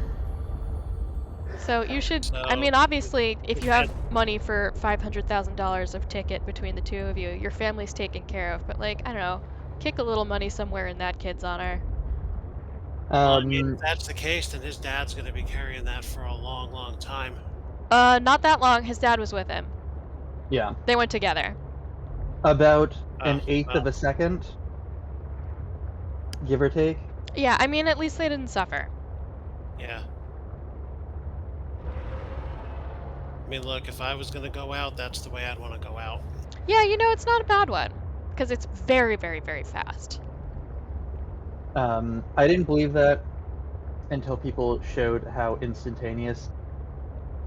So you should. I mean, obviously, if you have money for $500,000 of ticket between the two of you, your family's taken care of. But like, I don't know, kick a little money somewhere in that kid's honor. Well, I mean, if that's the case, then his dad's going to be carrying that for a long, long time. Not that long. His dad was with him. Yeah. They went together. About an eighth of a second, give or take. Yeah, I mean, at least they didn't suffer. Yeah. I mean, look, if I was going to go out, that's the way I'd want to go out. Yeah, you know, it's not a bad one. Because it's very, very, very fast. I didn't believe that until people showed how instantaneous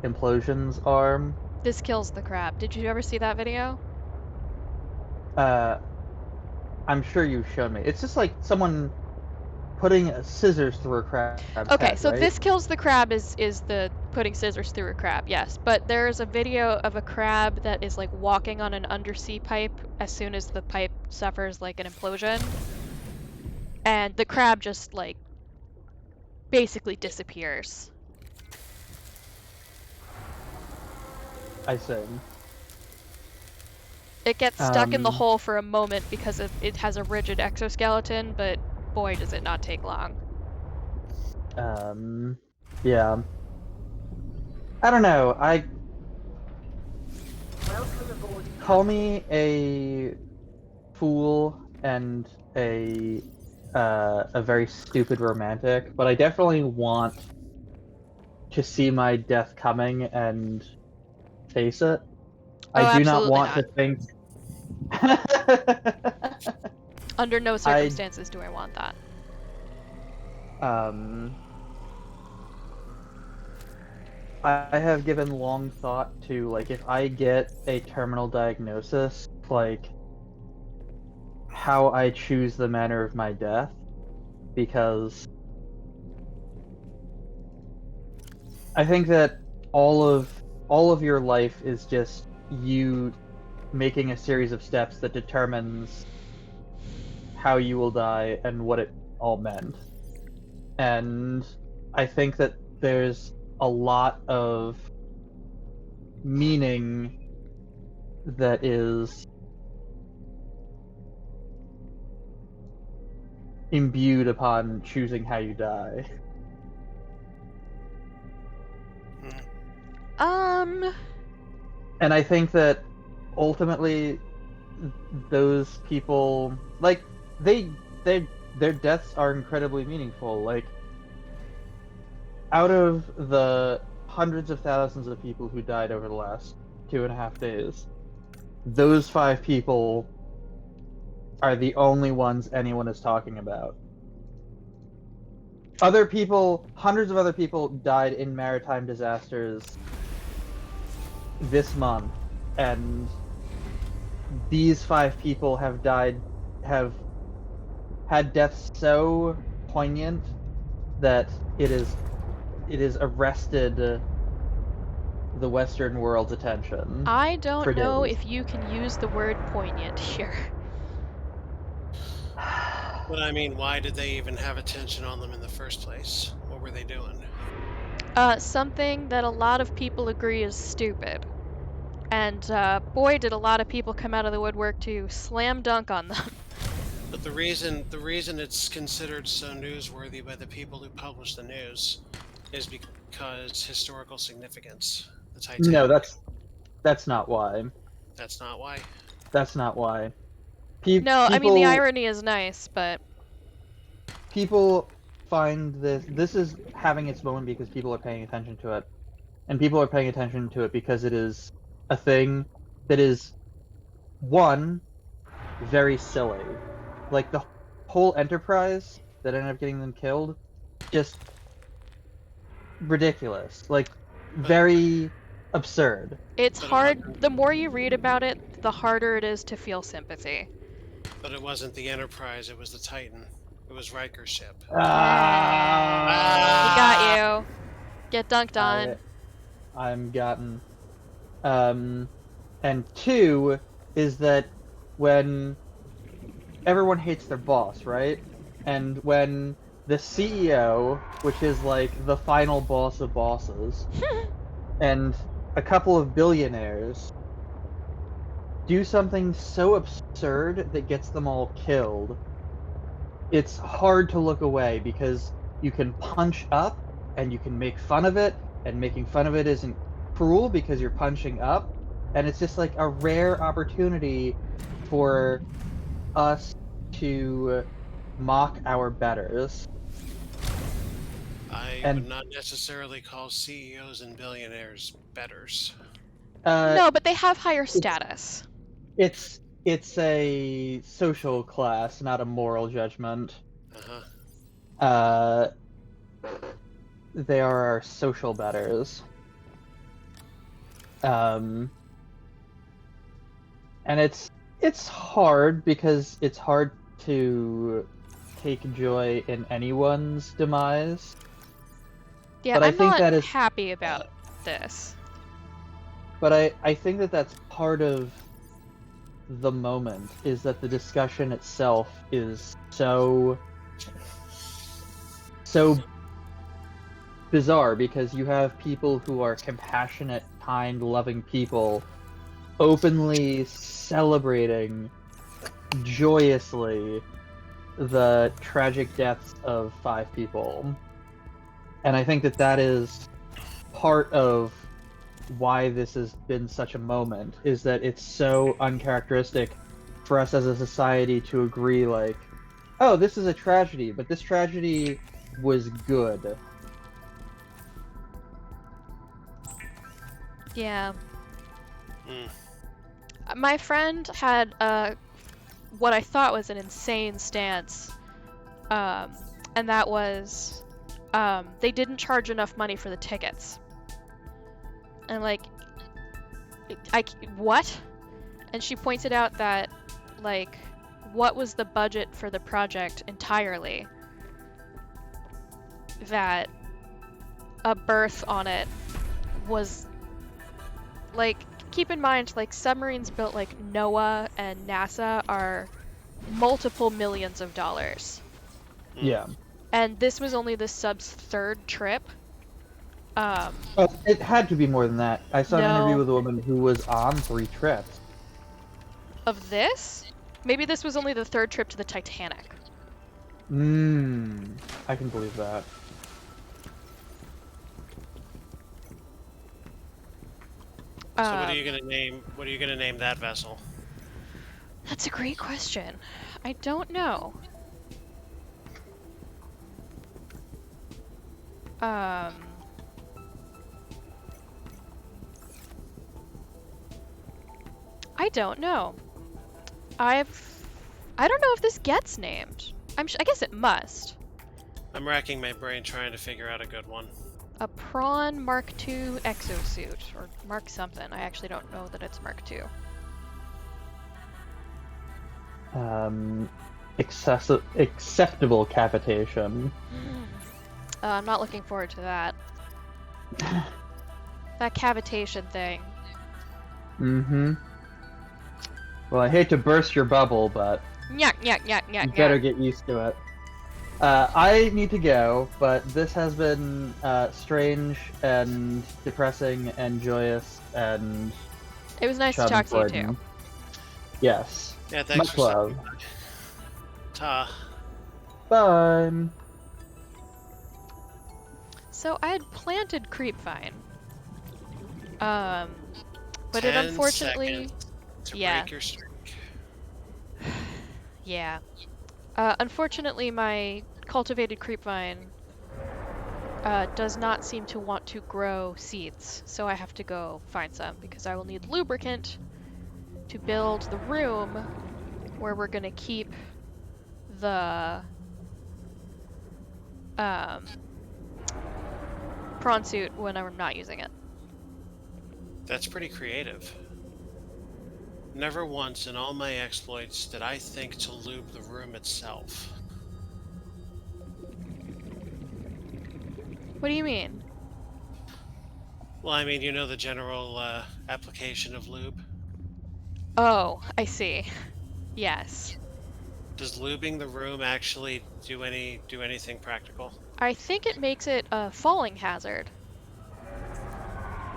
implosions are. This kills the crab. Did you ever see that video? I'm sure you've shown me. It's just like someone putting scissors through a crab's Okay, head, so right? this kills the crab is the putting scissors through a crab, yes. But there's a video of a crab that is like walking on an undersea pipe as soon as the pipe suffers like an implosion. And the crab just like basically disappears. I see. It gets stuck in the hole for a moment because it has a rigid exoskeleton, but boy does it not take long. Yeah. I don't know, call me a fool and a very stupid romantic, but I definitely want to see my death coming and face it. I do not want to think. Under no circumstances do I want that. I have given long thought to, like, if I get a terminal diagnosis, like, how I choose the manner of my death, because I think that all of your life is just you making a series of steps that determines how you will die and what it all meant. And I think that there's a lot of meaning that is imbued upon choosing how you die. And I think that ultimately those people, like, their deaths are incredibly meaningful. Like, out of the hundreds of thousands of people who died over the last 2.5 days, those 5 people are the only ones anyone is talking about. Other people, hundreds of other people died in maritime disasters this month, and these 5 people have had deaths so poignant that it is arrested the Western world's attention. I don't for know days. if you can use the word poignant here. But I mean, why did they even have attention on them in the first place? What were they doing? Something that a lot of people agree is stupid. And boy, did a lot of people come out of the woodwork to slam dunk on them. But the reason it's considered so newsworthy by the people who publish the news is because historical significance. The Titanic. No, that's not why. That's not why. That's not why. No, I mean, the irony is nice, but people find this is having its moment because people are paying attention to it, and people are paying attention to it because it is a thing that is, one, very silly. Like, the whole enterprise that ended up getting them killed, just ridiculous. Like, very absurd. it's hard. The more you read about it, the harder it is to feel sympathy. But it wasn't the Enterprise, it was the Titan. It was Riker's ship. He got you. Get dunked on. I'm gotten. And 2 is that when everyone hates their boss, right? And when the CEO, which is like the final boss of bosses, and a couple of billionaires do something so absurd that gets them all killed, it's hard to look away because you can punch up and you can make fun of it, and making fun of it isn't cruel because you're punching up, and it's just like a rare opportunity for us to mock our betters. I would not necessarily call CEOs and billionaires betters. No, but they have higher status. It's a social class, not a moral judgment. They are our social betters. And it's hard because it's hard to take joy in anyone's demise. Yeah, but I'm I think not that is happy about this. But I think that that's part of the moment, is that the discussion itself is so bizarre, because you have people who are compassionate, kind, loving people openly celebrating joyously the tragic deaths of 5 people. And I think that that is part of why this has been such a moment, is that it's so uncharacteristic for us as a society to agree, like, oh, this is a tragedy, but this tragedy was good. Yeah. My friend had what I thought was an insane stance, and that was they didn't charge enough money for the tickets. And like, what? And she pointed out that, like, what was the budget for the project entirely? That a berth on it was, like, keep in mind, like, submarines built like NOAA and NASA are multiple millions of dollars. Yeah. And this was only the sub's third trip. Oh, it had to be more than that. I saw an interview No. with a woman who was on 3 trips. Of this? Maybe this was only the third trip to the Titanic. I can believe that. So what are you gonna name? What are you gonna name that vessel? That's a great question. I don't know. I don't know. I don't know if this gets named. I guess it must. I'm racking my brain trying to figure out a good one. A Prawn Mark II exosuit, or Mark something. I actually don't know that it's Mark II. Acceptable cavitation. I'm not looking forward to that. That cavitation thing. Well, I hate to burst your bubble, but Nyah, nyah, nyah, nyah, you better nyah. get used to it. I need to go, but this has been strange and depressing and joyous and It was nice to talk to you too. schadenfreude. Yes. Yeah, thanks Much for love. stopping by. Ta. Bye. So I had planted creepvine. But it 10 unfortunately, seconds to yeah. break your streak. Yeah. Unfortunately, my cultivated creepvine does not seem to want to grow seeds, so I have to go find some because I will need lubricant to build the room where we're gonna keep the prawn suit when I'm not using it. That's pretty creative. Never once in all my exploits did I think to lube the room itself. What do you mean? Well, I mean, you know the general application of lube? Oh, I see. Yes. Does lubing the room actually do anything practical? I think it makes it a falling hazard,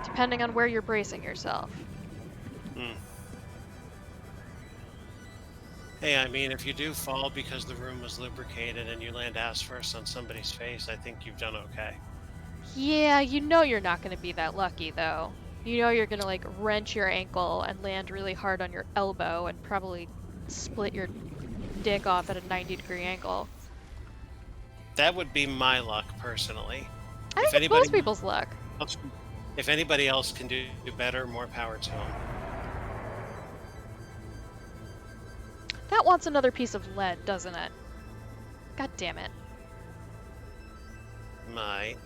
depending on where you're bracing yourself. Hey, I mean, if you do fall because the room was lubricated and you land ass first on somebody's face, I think you've done okay. Yeah, you know you're not going to be that lucky, though. You know you're going to, like, wrench your ankle and land really hard on your elbow and probably split your dick off at a 90-degree angle. That would be my luck, personally. I think it's most people's luck. If anybody else can do better, more power to them. That wants another piece of lead, doesn't it? God damn it. Might.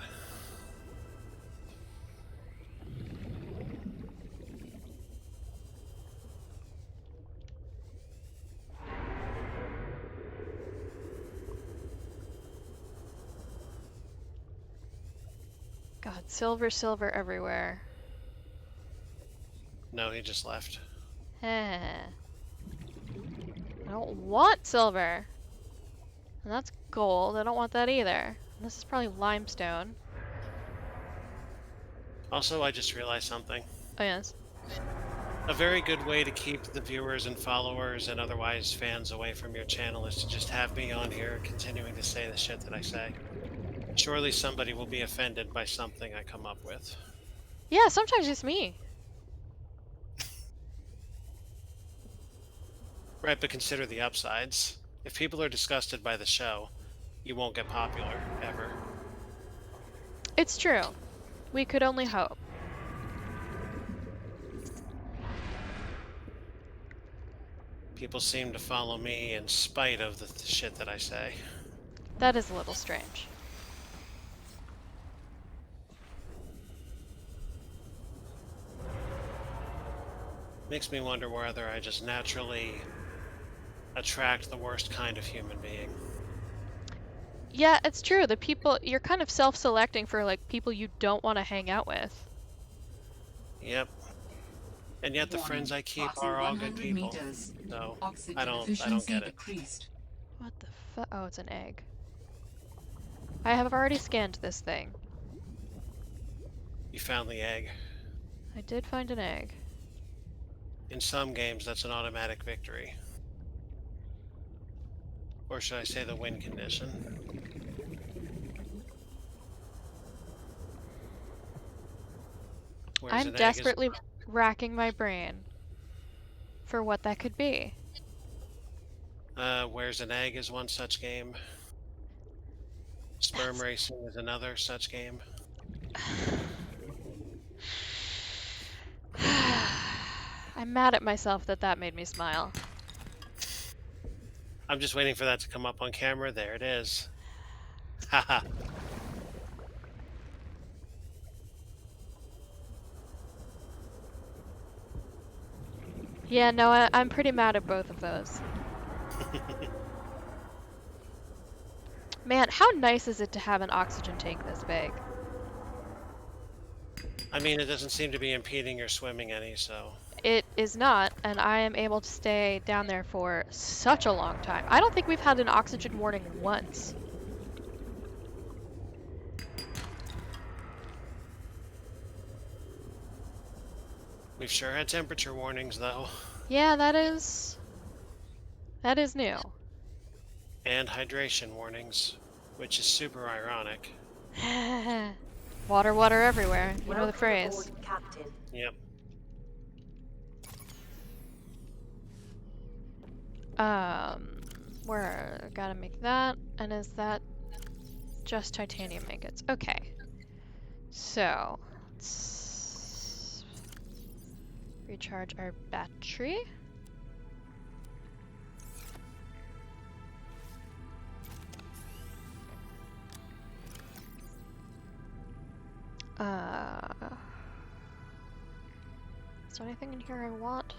God, silver, silver everywhere. No, he just left. I don't want silver. And that's gold. I don't want that either. This is probably limestone. Also, I just realized something. Oh, yes. A very good way to keep the viewers and followers and otherwise fans away from your channel is to just have me on here continuing to say the shit that I say. Surely somebody will be offended by something I come up with. Yeah, sometimes it's me. Right, but consider the upsides. If people are disgusted by the show, you won't get popular, ever. It's true. We could only hope. People seem to follow me in spite of the shit that I say. That is a little strange. Makes me wonder whether I just naturally attract the worst kind of human being. Yeah, it's true. The people, you're kind of self-selecting for, like, people you don't want to hang out with. Yep. And yet the friends I keep are all good people. Meters. So Oxygen I don't efficiency get it. decreased. What the fuck? Oh, it's an egg. I have already scanned this thing. You found the egg. I did find an egg. In some games, that's an automatic victory. Or should I say the win condition? I'm desperately racking my brain for what that could be. Where's an egg is one such game. Sperm racing is another such game. I'm mad at myself that that made me smile. I'm just waiting for that to come up on camera. There it is. Haha. Yeah, no, I'm pretty mad at both of those. Man, how nice is it to have an oxygen tank this big? I mean, it doesn't seem to be impeding your swimming any, so... It is not, and I am able to stay down there for such a long time. I don't think we've had an oxygen warning once. We've sure had temperature warnings, though. Yeah, that is new. And hydration warnings, which is super ironic. Water, water everywhere. You know the phrase. Welcome aboard, Captain. Yep. Where gotta make that, and is that just titanium ingots? Okay. So let's recharge our battery. Is there anything in here I want?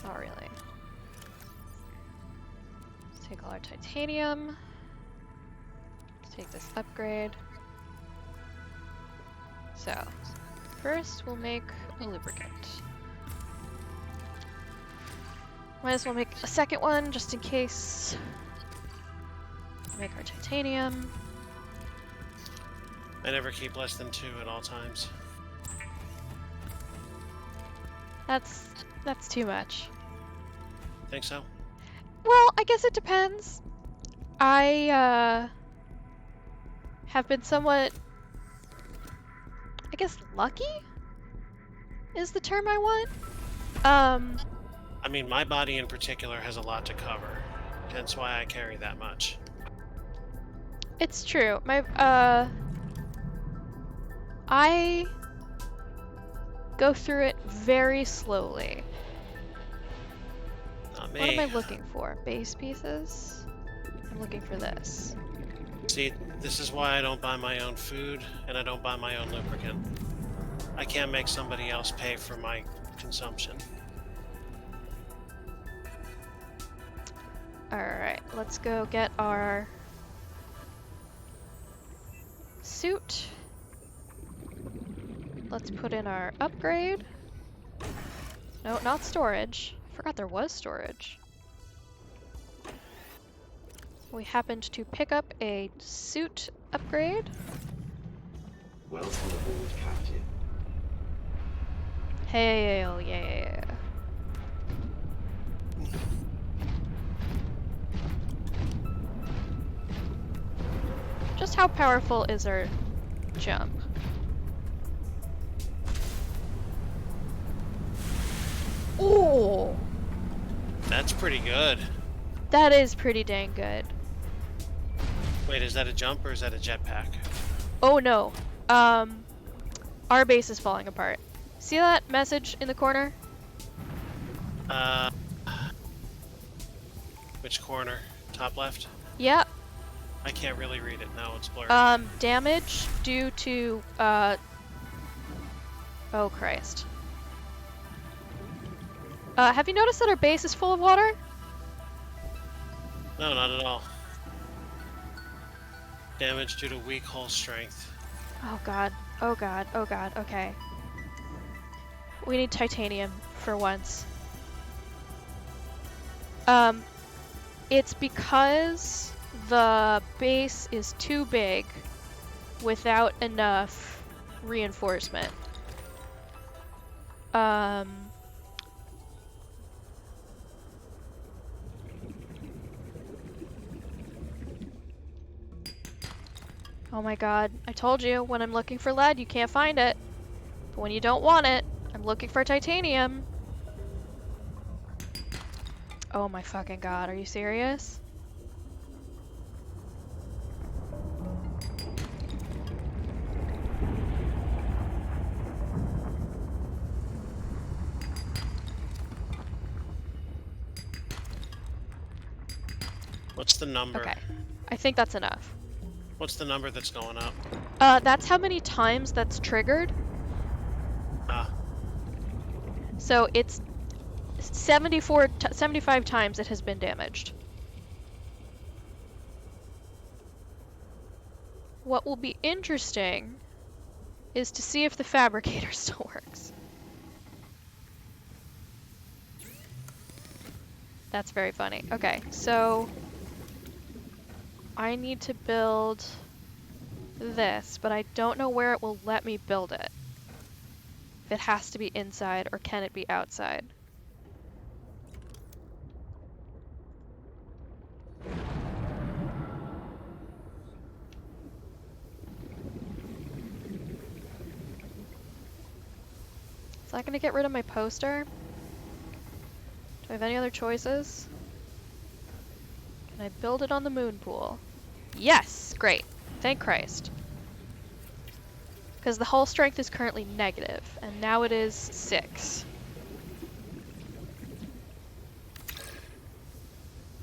Not really. Let's take all our titanium. Let's take this upgrade. So, first we'll make a lubricant. Might as well make a second one just in case. Make our titanium. I never keep less than 2 at all times. That's too much. Think so? Well, I guess it depends. I have been somewhat, I guess, lucky is the term I want. I mean, my body in particular has a lot to cover, hence why I carry that much. It's true. I go through it very slowly. Not me. What am I looking for? Base pieces? I'm looking for this. See, this is why I don't buy my own food, and I don't buy my own lubricant. I can't make somebody else pay for my consumption. Alright, let's go get our suit. Let's put in our upgrade. No, not storage. Forgot there was storage. We happened to pick up a suit upgrade. Welcome aboard, Captain. Hell yeah. Just how powerful is our jump? Oh! That's pretty good. That is pretty dang good. Wait, is that a jump or is that a jetpack? Oh no. Our base is falling apart. See that message in the corner? Which corner? Top left? Yep. I can't really read it now, it's blurry. Damage due to, oh Christ. Have you noticed that our base is full of water? No, not at all. Damage due to weak hull strength. Oh god. Oh god. Oh god. Okay. We need titanium for once. It's because the base is too big without enough reinforcement. Oh my god, I told you, when I'm looking for lead, you can't find it. But when you don't want it, I'm looking for titanium. Oh my fucking god, are you serious? What's the number? Okay, I think that's enough. What's the number that's going up? That's how many times that's triggered. Ah. So it's 75 times it has been damaged. What will be interesting is to see if the fabricator still works. That's very funny. Okay, so I need to build this, but I don't know where it will let me build it. If it has to be inside or can it be outside? Is that going to get rid of my poster? Do I have any other choices? Can I build it on the moon pool? Yes! Great. Thank Christ. Because the hull strength is currently negative, and now it is 6.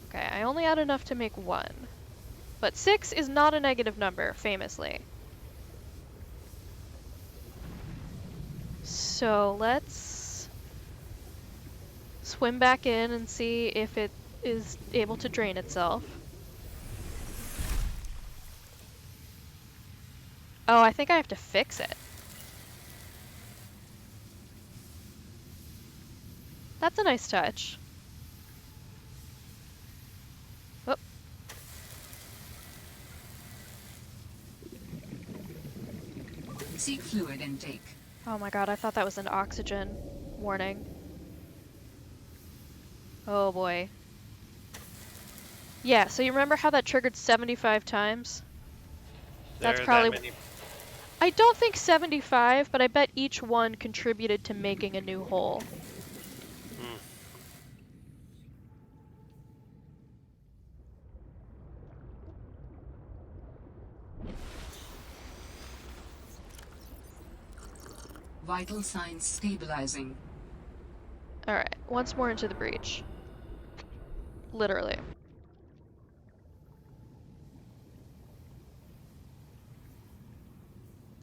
Okay, I only had enough to make 1. But 6 is not a negative number, famously. So let's swim back in and see if it is able to drain itself. Oh, I think I have to fix it. That's a nice touch. Whoop. Seek fluid intake. Oh my god, I thought that was an oxygen warning. Oh boy. Yeah, so you remember how that triggered 75 times? That's probably... That many. I don't think 75, but I bet each one contributed to making a new hole. Vital signs stabilizing. Alright, once more into the breach. Literally.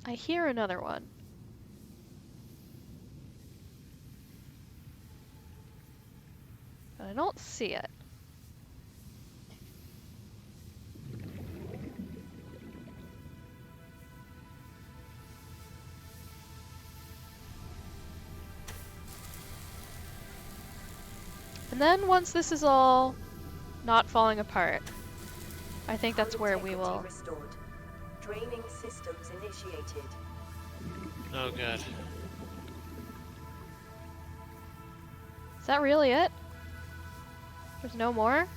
I hear another one. But I don't see it. And then once this is all not falling apart, I think that's where we will... Restored. Draining systems initiated. Oh, good. Is that really it? There's no more?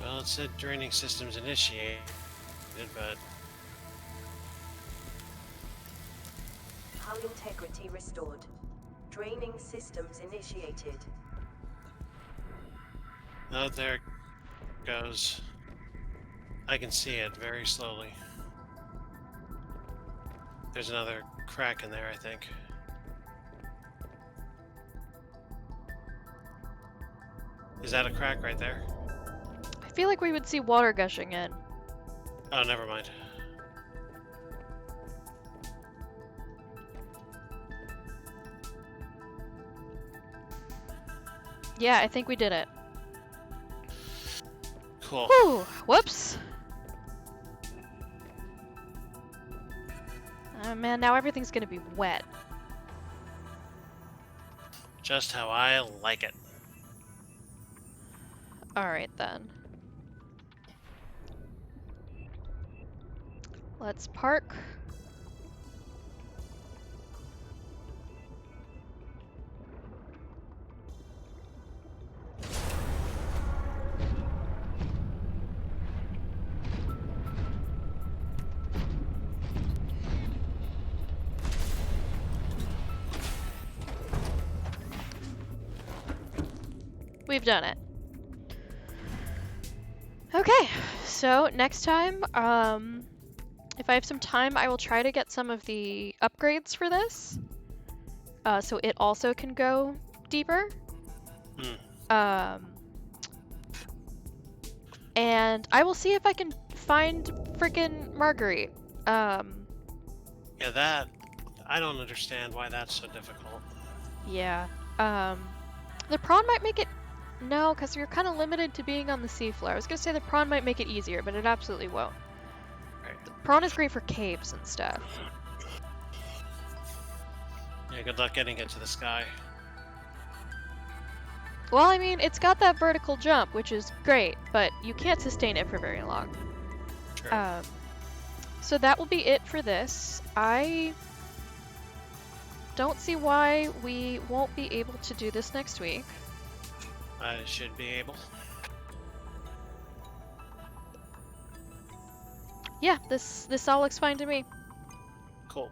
Well, it said draining systems initiated, but... Hull integrity restored. Draining systems initiated. Oh, there it goes. I can see it very slowly. There's another crack in there, I think. Is that a crack right there? I feel like we would see water gushing in. Oh, never mind. Yeah, I think we did it. Cool. Whew, whoops. Oh man, now everything's gonna be wet. Just how I like it. Alright then. Let's park. We've done it. Okay, so next time, if I have some time, I will try to get some of the upgrades for this, so it also can go deeper. And I will see if I can find frickin' Marguerite. Yeah, that... I don't understand why that's so difficult. Yeah. The prawn might make it... No, because you're kind of limited to being on the seafloor. I was gonna say the prawn might make it easier, but it absolutely won't. Right. The prawn is great for caves and stuff. Yeah, good luck getting it to the sky. Well, I mean, it's got that vertical jump, which is great, but you can't sustain it for very long. True. So that will be it for this. I don't see why we won't be able to do this next week. I should be able. Yeah, this all looks fine to me. Cool.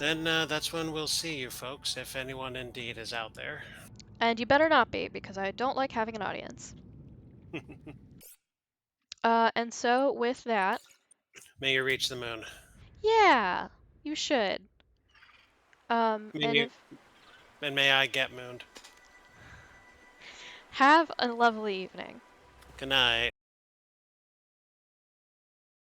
Then that's when we'll see you folks, if anyone indeed is out there. And you better not be, because I don't like having an audience. And so with that... May you reach the moon. Yeah, you should. And may I get mooned. have a lovely evening. Good night.